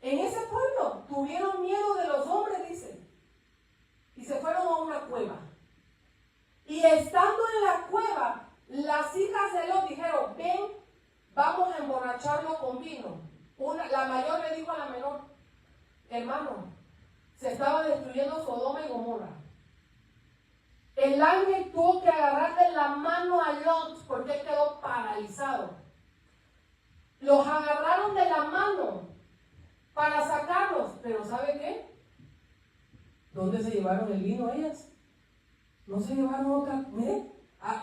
en ese pueblo, tuvieron miedo de los hombres, dice, y se fueron a una cueva. Y estando en la cueva, las hijas de Lot dijeron, ven, vamos a emborracharlo con vino. La mayor le dijo a la menor, hermano, se estaba destruyendo Sodoma y Gomorra. El ángel tuvo que agarrarle la mano a Lot porque él quedó paralizado. Los agarraron de la mano para sacarlos, pero ¿sabe qué? ¿Dónde se llevaron el vino ellas? No se llevaron otra, miren,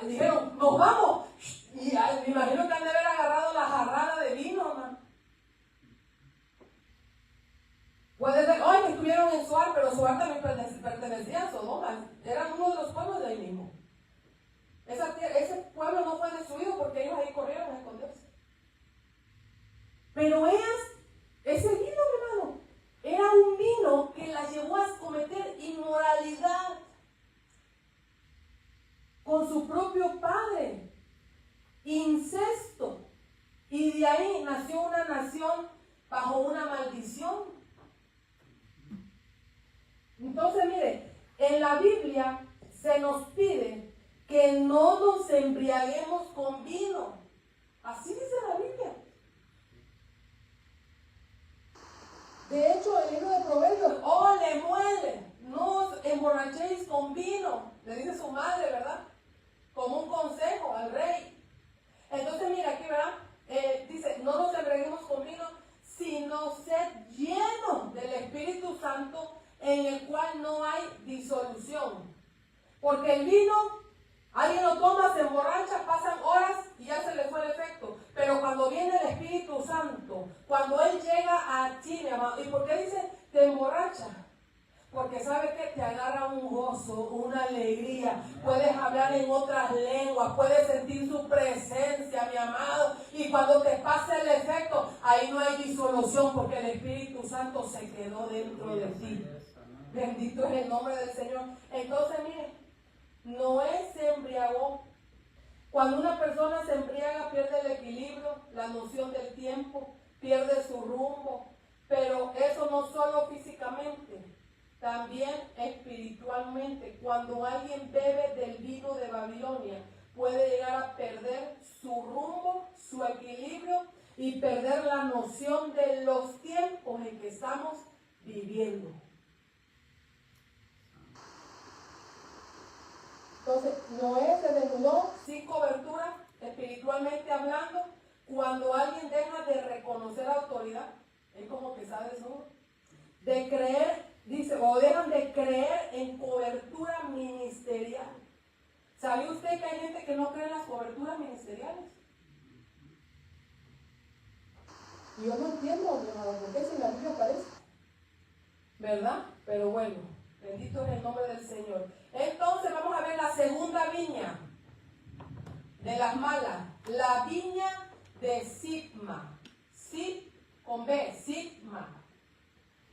dijeron, nos vamos. Y me imagino que han de haber agarrado la jarrada de vino, hermano. Puede ser, hoy estuvieron en Zoar, pero Zoar también pertenecía a Sodoma, eran uno de los pueblos de ahí mismo. Ese pueblo no fue destruido porque ellos ahí corrieron a esconderse. Pero ese vino, hermano, era un vino que las llevó a cometer inmoralidad con su propio padre, incesto, y de ahí nació una nación bajo una maldición. Entonces, mire, en la Biblia se nos pide que no nos embriaguemos con vino. Así dice la Biblia. De hecho, el libro de Proverbios, ole, muele, no os emborrachéis con vino, le dice su madre, ¿verdad? Como un consejo al rey. Entonces, mira aquí, ¿verdad? Dice, no nos embriaguemos con vino, sino sed llenos del Espíritu Santo, en el cual no hay disolución. Porque el vino, alguien lo toma, se emborracha, pasan horas y ya se le fue el efecto. Pero cuando viene el Espíritu Santo, cuando Él llega a ti, mi amado, ¿y por qué dice te emborracha? Porque sabe que te agarra un gozo, una alegría, puedes hablar en otras lenguas, puedes sentir su presencia, mi amado, y cuando te pasa el efecto, ahí no hay disolución porque el Espíritu Santo se quedó dentro de ti. Bendito es el nombre del Señor. Entonces, mire, Noé se embriagó. Cuando una persona se embriaga, pierde el equilibrio, la noción del tiempo, pierde su rumbo. Pero eso no solo físicamente, también espiritualmente. Cuando alguien bebe del vino de Babilonia, puede llegar a perder su rumbo, su equilibrio y perder la noción de los tiempos en que estamos viviendo. Entonces, Noé se desnudó sin cobertura, espiritualmente hablando, cuando alguien deja de reconocer autoridad. Es como que está desnudo. De creer, dice, o dejan de creer en cobertura ministerial. ¿Sabe usted que hay gente que no cree en las coberturas ministeriales? Y yo no entiendo, hermano, por qué si en la Biblia aparece. ¿Verdad? Pero bueno, bendito es el nombre del Señor. Entonces vamos a ver la segunda viña de las malas. La viña de Sibma. Sib con B, Sibma.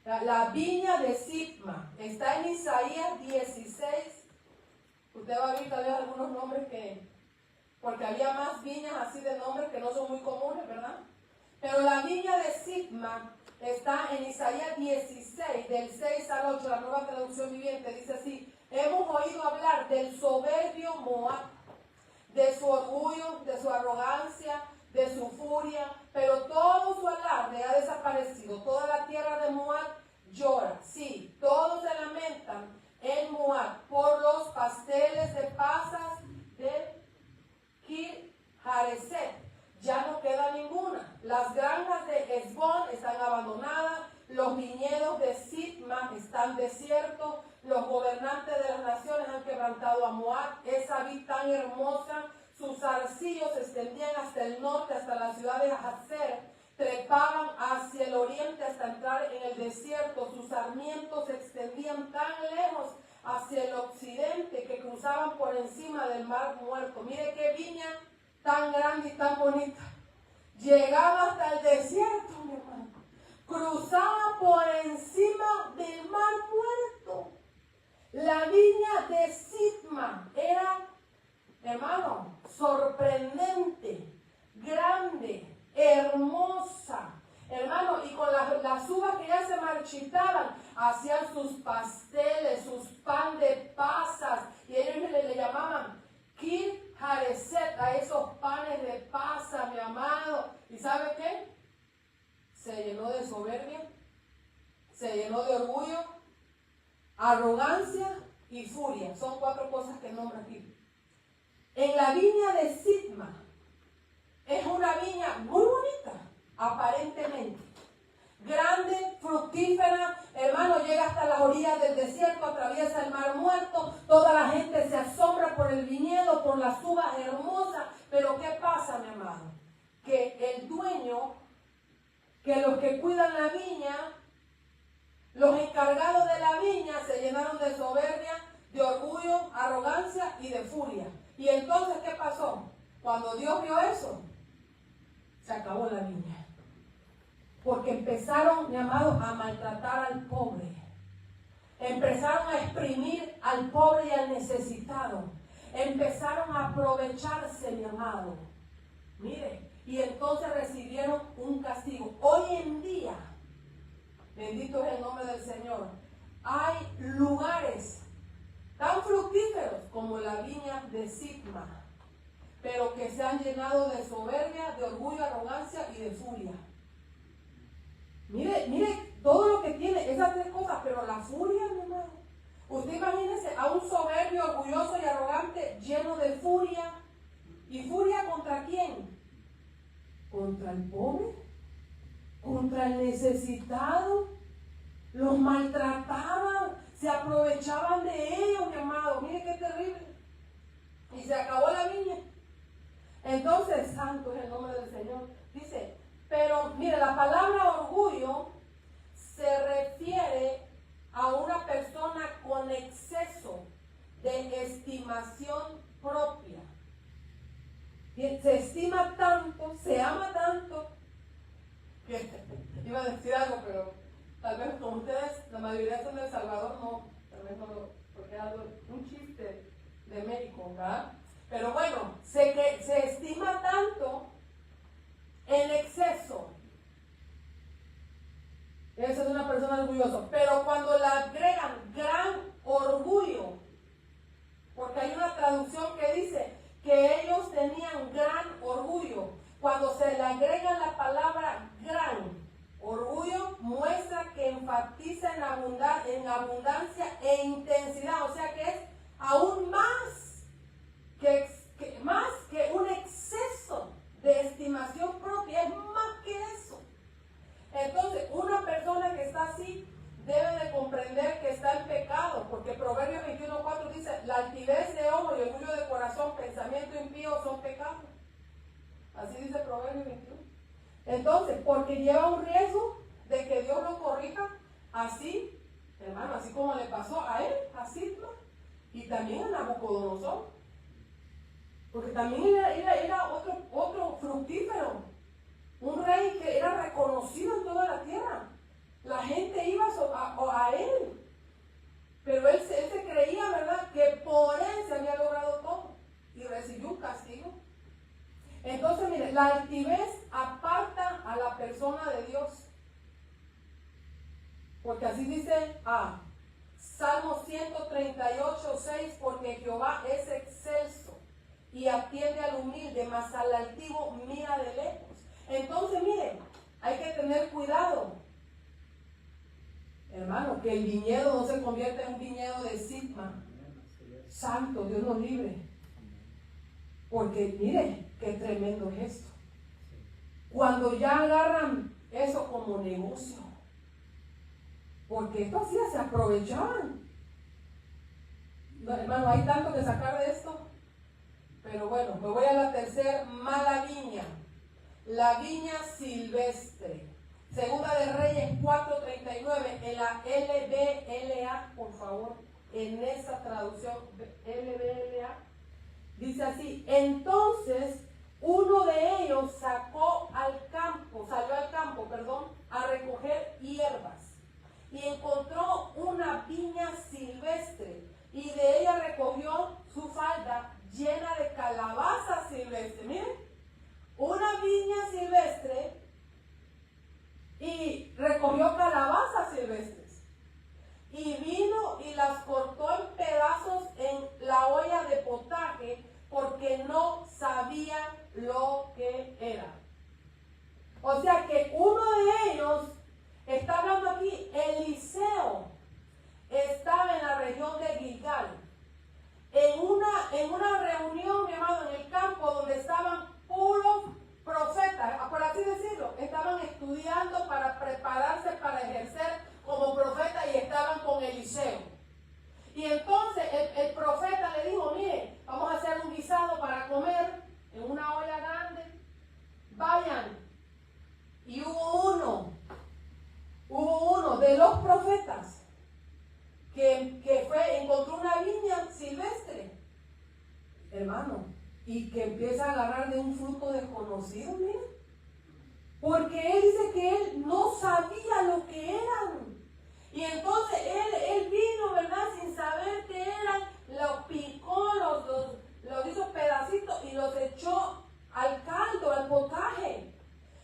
La viña de Sibma. Está en Isaías 16. Usted va a ver tal vez algunos nombres porque había más viñas así de nombres que no son muy comunes, ¿verdad? Pero la viña de Sibma está en Isaías 16, del 6 al 8, la Nueva Traducción Viviente, dice así: hemos oído hablar del soberbio Moab, de su orgullo, de su arrogancia, de su furia, pero todo su alarde ha desaparecido. Toda la tierra de Moab llora, sí, todos se lamentan en Moab por los pasteles de pasas de Kir Hareset. Ya no queda ninguna. Las granjas de Hezbón están abandonadas, los viñedos de Sibma están desiertos, los gobernantes de las naciones han quebrantado a Moab, esa vid tan hermosa, sus zarcillos se extendían hasta el norte, hasta la ciudad de Hazer, trepaban hacia el oriente hasta entrar en el desierto, sus sarmientos se extendían tan lejos hacia el occidente que cruzaban por encima del mar muerto. Mire qué viña tan grande y tan bonita. llegaba hasta el desierto, mi hermano. Cruzaba por encima del mar muerto. La viña de Sitma era, hermano, sorprendente, grande, hermosa. Hermano, y con las uvas que ya se marchitaban, hacían sus pasteles, sus pan de pasas, y ellos le llamaban Kir Hareset, a esos panes de pasa, mi amado. ¿Y sabe qué? Se llenó de soberbia, se llenó de orgullo, arrogancia y furia. Son 4 cosas que nombra aquí. En la viña de Sitma, es una viña muy bonita, aparentemente. Grande, fructífera, hermano, llega hasta las orillas del desierto, atraviesa el mar muerto, toda la gente se asombra por el viñedo, por las uvas hermosas. Pero ¿qué pasa, mi amado? Que el dueño, que los que cuidan la viña, los encargados de la viña se llenaron de soberbia, de orgullo, arrogancia y de furia. Y entonces, ¿qué pasó? Cuando Dios vio eso, se acabó la viña. Porque empezaron, mi amado, a maltratar al pobre. Empezaron a exprimir al pobre y al necesitado. Empezaron a aprovecharse, mi amado. Mire, y entonces recibieron un castigo. Hoy en día, bendito es el nombre del Señor, hay lugares tan fructíferos como la viña de Sitma, pero que se han llenado de soberbia, de orgullo, arrogancia y de furia. Mire todo lo que tiene esas 3 cosas, pero la furia, mi hermano. Usted imagínese a un soberbio, orgulloso y arrogante lleno de furia. ¿Y furia contra quién? Contra el pobre, contra el necesitado. Los maltrataban, se aprovechaban de ellos, mi amado. Mire qué terrible. Y se acabó la viña. Entonces, santo es el nombre del Señor. Dice, pero mire, la palabra orgullo se refiere a una persona con exceso de estimación propia. Se estima tanto, se ama tanto, que iba a decir algo, pero tal vez con ustedes, la mayoría son de El Salvador, no, tal vez no, porque es algo, un chiste de México, ¿verdad? Pero bueno, se estima tanto en exceso. Esa es una persona orgullosa. Pero cuando le agregan gran orgullo, porque hay una traducción que dice que ellos tenían gran orgullo. Cuando se le agrega la palabra gran orgullo, muestra que enfatiza en abundancia e intensidad. O sea que es aún más que un exceso de estimación propia, es más que eso. Entonces, una persona que está así debe de comprender que está en pecado, porque Proverbios 21:4 dice, la altivez de ojo y el orgullo de corazón, pensamiento impío son pecados. Así dice Proverbios 21. Entonces, porque lleva un riesgo de que Dios lo corrija, así, hermano, así como le pasó a él, a Sitma, y también a Nabucodonosor. Porque también era otro fructífero, un rey que era reconocido en toda la tierra. La gente iba a él, pero él se creía, ¿verdad?, que por él se había logrado todo y recibió un castigo. Entonces, mire, la altivez aparta a la persona de Dios, porque así dice Salmo 138:6, porque Jehová es excelso y atiende al humilde, mas al altivo mira de lejos. Entonces, miren, hay que tener cuidado, hermano, que el viñedo no se convierta en un viñedo de Sitma. Santo, Dios nos libre. Porque, miren, qué tremendo es esto. Cuando ya agarran eso como negocio, porque esto hacía, se aprovechaban. No, hermano, hay tanto que sacar de esto. Pero bueno, me voy a la tercera mala viña. La viña silvestre. Segunda de Reyes 4:39. En la LBLA, por favor. En esa traducción, LBLA. Dice así: entonces uno de ellos sacó al empieza a agarrar de un fruto desconocido, mira. Porque él dice que él no sabía lo que eran. Y entonces él vino, ¿verdad? Sin saber qué eran, los picó, los hizo pedacitos y los echó al caldo, al potaje.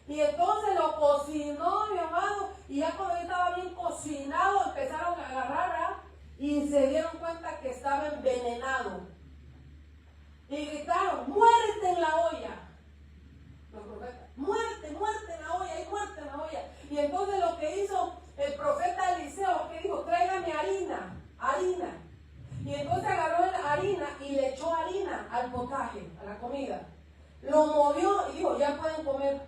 Y entonces lo cocinó, mi amado, y ya cuando estaba bien cocinado empezaron a agarrar, ¿verdad? Y se dieron cuenta que estaba envenenado. Y gritaron, muerte en la olla. Los profetas, muerte, muerte en la olla, hay muerte en la olla. Y entonces lo que hizo el profeta Eliseo, que dijo, tráigame harina. Y entonces agarró la harina y le echó harina al potaje, a la comida. Lo movió y dijo, ya pueden comer.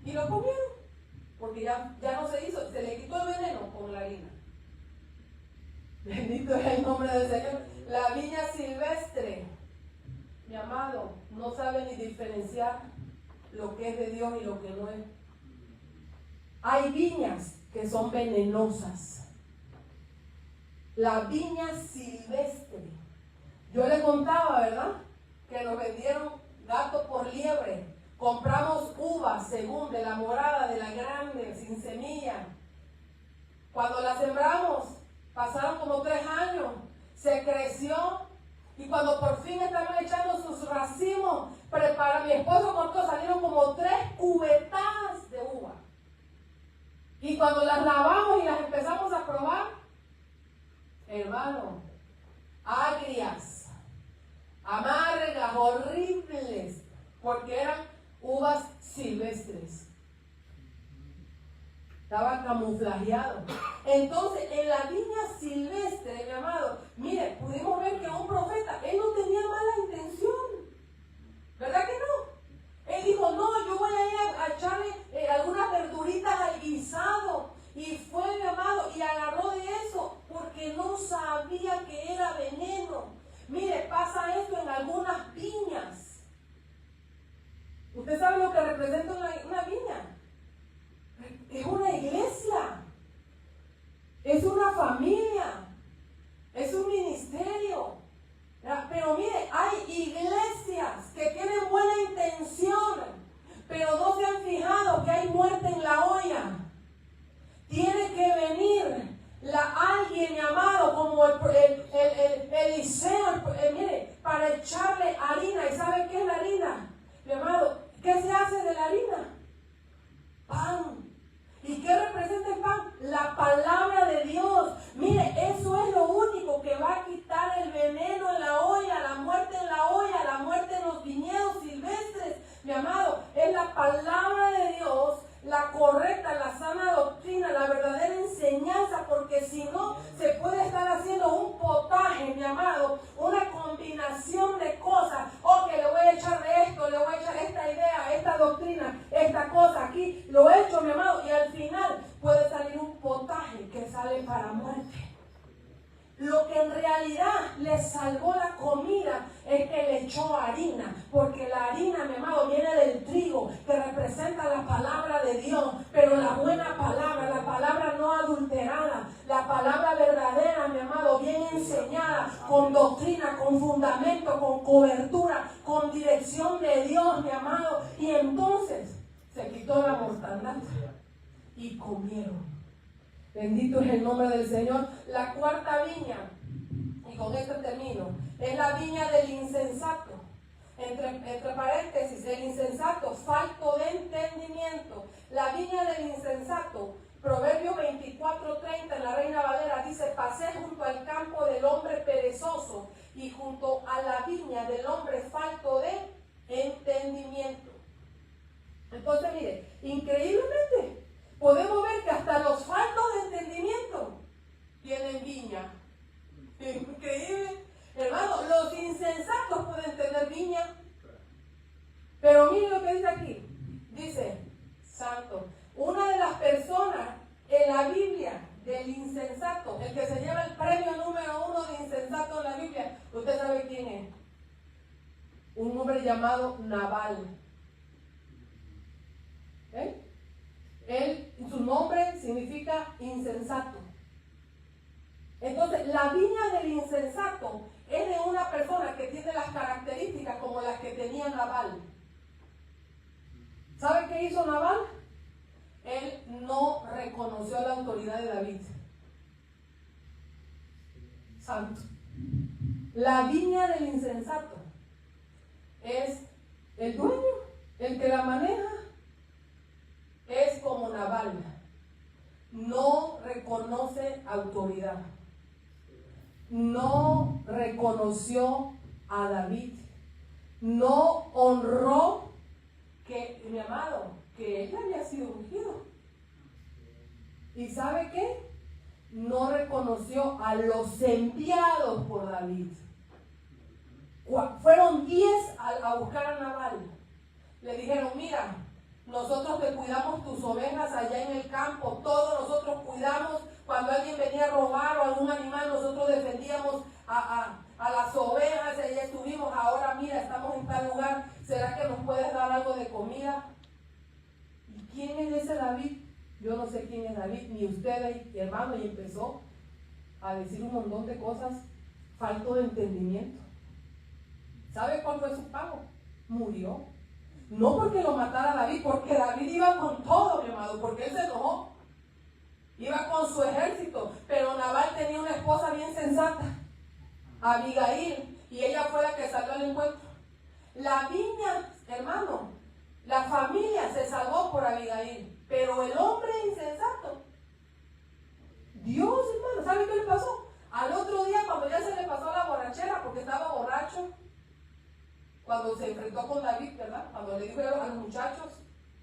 Y lo comieron, porque ya no se hizo, se le quitó el veneno con la harina. Bendito es el nombre del Señor. La viña silvestre, mi amado, no sabe ni diferenciar lo que es de Dios y lo que no es. Hay viñas que son venenosas. La viña silvestre. Yo le contaba, ¿verdad? Que nos vendieron gato por liebre. Compramos uvas según de la morada, de la grande, sin semilla. Cuando la sembramos, pasaron como 3 años, se creció. Y cuando por fin estaban echando sus racimos, mi esposo contó, salieron como 3 cubetadas de uva. Y cuando las lavamos y las empezamos a probar, hermano, agrias, amargas, horribles, porque eran uvas silvestres. Estaba camuflajeado. Entonces, en la viña silvestre, mi amado, mire, pudimos ver que un profeta, él no tenía mala intención. ¿Verdad que no? Él dijo, no, yo voy a ir a echarle algunas verduritas al guisado. Y fue, mi amado, y agarró de eso, porque no sabía que era veneno. Mire, pasa esto en algunas viñas. ¿Usted sabe lo que representa una viña? Es una iglesia, es una familia, es un ministerio. Pero mire, hay iglesias que tienen buena intención, pero no se han fijado que hay muerte en la olla. Tiene que venir alguien llamado como Eliseo, mire, para echarle harina. ¿Y sabe qué es la harina? Mi amado, ¿qué se hace de la harina? Pan. ¿Y qué representa el pan? La palabra de Dios. Mire, eso es lo único que va a quitar el veneno en la olla, la muerte en la olla, la muerte en los viñedos silvestres. Mi amado, es la palabra de Dios, la correcta, la sana doctrina, la verdadera enseñanza, porque si no, se puede estar haciendo un potaje, mi amado, una combinación de cosas. Que le voy a echar de esto, le voy a echar esta idea, esta doctrina, esta cosa aquí, lo he hecho, mi amado, y al final puede salir un potaje que sale para muerte. Lo que en realidad le salvó la comida es que le echó harina, porque la harina, mi amado, viene del trigo, que representa la palabra de Dios, pero la buena palabra, la palabra no adulterada, la palabra verdadera, mi amado, bien enseñada, con doctrina, con fundamento, con cobertura, con dirección de Dios, mi amado. Y entonces se quitó la mortandad y comieron. Bendito es el nombre del Señor. La cuarta viña, y con esto termino, es la viña del insensato. Entre paréntesis, el insensato, falto de entendimiento. La viña del insensato, Proverbios 24:30 en la Reina Valera dice: pasé junto al campo del hombre perezoso y junto a la viña del hombre falto de entendimiento. Entonces, mire, increíblemente podemos ver que hasta los faltos de entendimiento tienen viña. Increíble. Hermano, los insensatos pueden tener viña. Pero miren lo que dice aquí. Dice, santo, una de las personas en la Biblia del insensato, el que se lleva el premio número 1 de insensato en la Biblia, ¿usted sabe quién es? Un hombre llamado Nabal. Su nombre significa insensato. Entonces, la viña del insensato es de una persona que tiene las características como las que tenía Nabal. ¿Sabe qué hizo Nabal? Él no reconoció la autoridad de David. Santo. La viña del insensato es el dueño, el que la maneja, es como Nabal. No reconoce autoridad. No reconoció a David. No honró que, mi amado, que él había sido ungido. ¿Y sabe qué? No reconoció a los enviados por David. Fueron 10 a buscar a Nabal. Le dijeron, mira, nosotros te cuidamos tus ovejas allá en el campo, todos nosotros cuidamos, cuando alguien venía a robar o algún animal, nosotros defendíamos a las ovejas, y allá estuvimos, ahora mira, estamos en tal lugar, ¿será que nos puedes dar algo de comida? ¿Y quién es ese David? Yo no sé quién es David, ni ustedes, hermano, y empezó a decir un montón de cosas, falto de entendimiento. ¿Sabe cuál fue su pago? Murió. No porque lo matara David, porque David iba con todo, mi amado, porque él se enojó. Iba con su ejército, pero Nabal tenía una esposa bien sensata, Abigail, y ella fue la que salió al encuentro. La viña, hermano, la familia se salvó por Abigail, pero el hombre insensato, Dios, hermano, ¿sabe qué le pasó? Al otro día, cuando ya se le pasó la borrachera, porque estaba borracho, cuando se enfrentó con David, ¿verdad? Cuando le dijo a los muchachos,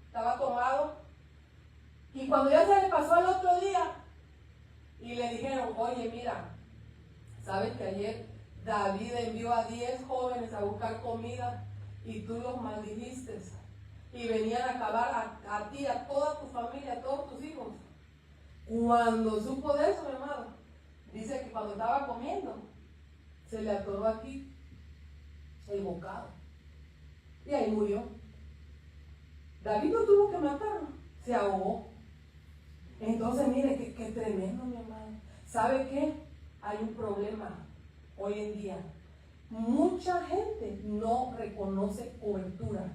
estaba tomado. Y cuando ya se le pasó al otro día, y le dijeron, oye, mira, ¿sabes que ayer David envió a 10 jóvenes a buscar comida y tú los maldijiste? Y venían a acabar a ti, a toda tu familia, a todos tus hijos. Cuando supo de eso, mi hermano, dice que cuando estaba comiendo, se le atoró aquí el bocado. Y ahí murió. David no tuvo que matarlo, se ahogó. Entonces, mire, qué tremendo, mi hermano. ¿Sabe qué? Hay un problema hoy en día. Mucha gente no reconoce cobertura.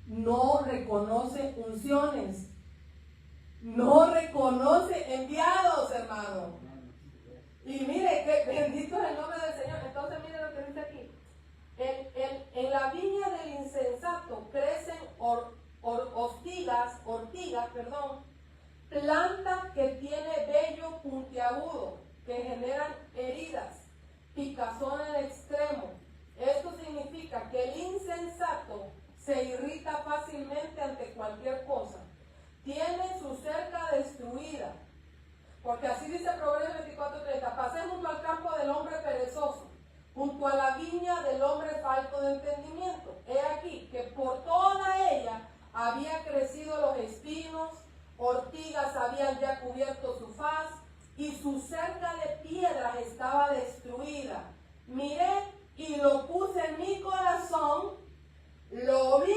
No reconoce unciones. No reconoce enviados, hermano. Y mire, que bendito es el nombre del Señor. Entonces, mire lo que dice aquí. En la viña del insensato crecen ortigas, planta que tiene vello puntiagudo, que generan heridas, picazón en extremo. Esto significa que el insensato se irrita fácilmente ante cualquier cosa. Tiene su cerca destruida. Porque así dice Proverbios 24:30, pasé junto al campo del hombre perezoso, junto a la viña del hombre falto de entendimiento. He aquí que por toda ella había crecido los espinos, ortigas habían ya cubierto su faz, y su cerca de piedras estaba destruida. Miré y lo puse en mi corazón, lo vi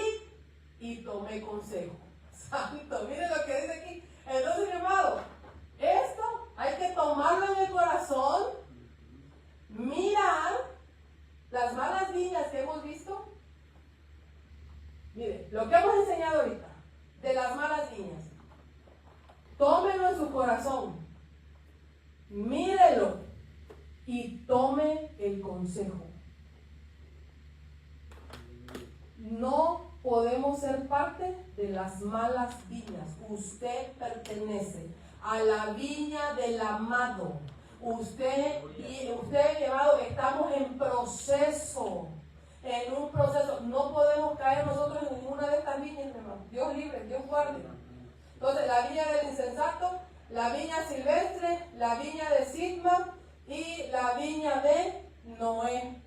y tomé consejo. Santo, mire lo que dice aquí. Entonces, mi amado, esto hay que tomarlo en el corazón, mirar las malas viñas que hemos visto. Mire, lo que hemos enseñado ahorita de las malas viñas, tómelo en su corazón, mírelo y tome el consejo. No podemos ser parte de las malas viñas. Usted pertenece a la viña del amado. Usted y llevado, estamos en proceso. En un proceso. No podemos caer nosotros en ninguna de estas viñas, hermano. Dios libre, Dios guarde. Entonces, la viña del insensato, la viña silvestre, la viña de Sigma y la viña de Noé.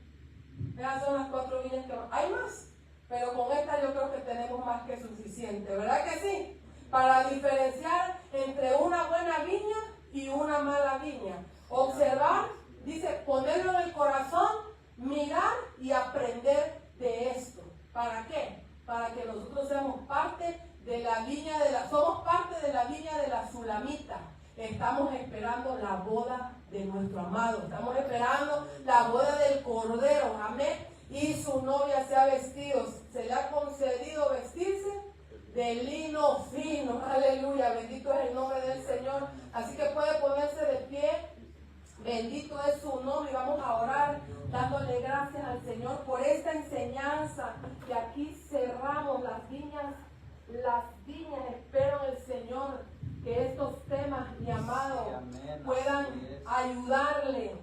Esas son las 4 viñas que hay más. Pero con esta yo creo que tenemos más que suficiente, ¿verdad que sí? Para diferenciar entre una buena viña y una mala viña. Observar, dice, ponerlo en el corazón, mirar y aprender de esto. ¿Para qué? Para que nosotros seamos parte de la viña somos parte de la viña de la Sulamita. Estamos esperando la boda de nuestro amado. Estamos esperando la ha vestido, se le ha concedido vestirse de lino fino. Aleluya, bendito es el nombre del Señor. Así que puede ponerse de pie. Bendito es su nombre y vamos a orar dándole gracias al Señor por esta enseñanza. Y aquí cerramos las viñas. Espero en el Señor que estos temas, mi amado, puedan ayudarle,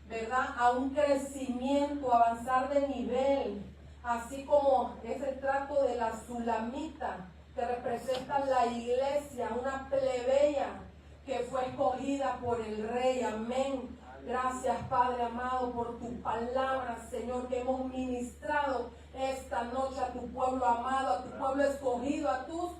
¿verdad?, a un crecimiento, avanzar de nivel, así como es el trato de la sulamita, que representa la iglesia, una plebeya que fue escogida por el rey. Amén. Gracias, Padre amado, por tu palabra, Señor, que hemos ministrado esta noche a tu pueblo amado, a tu pueblo escogido, a tus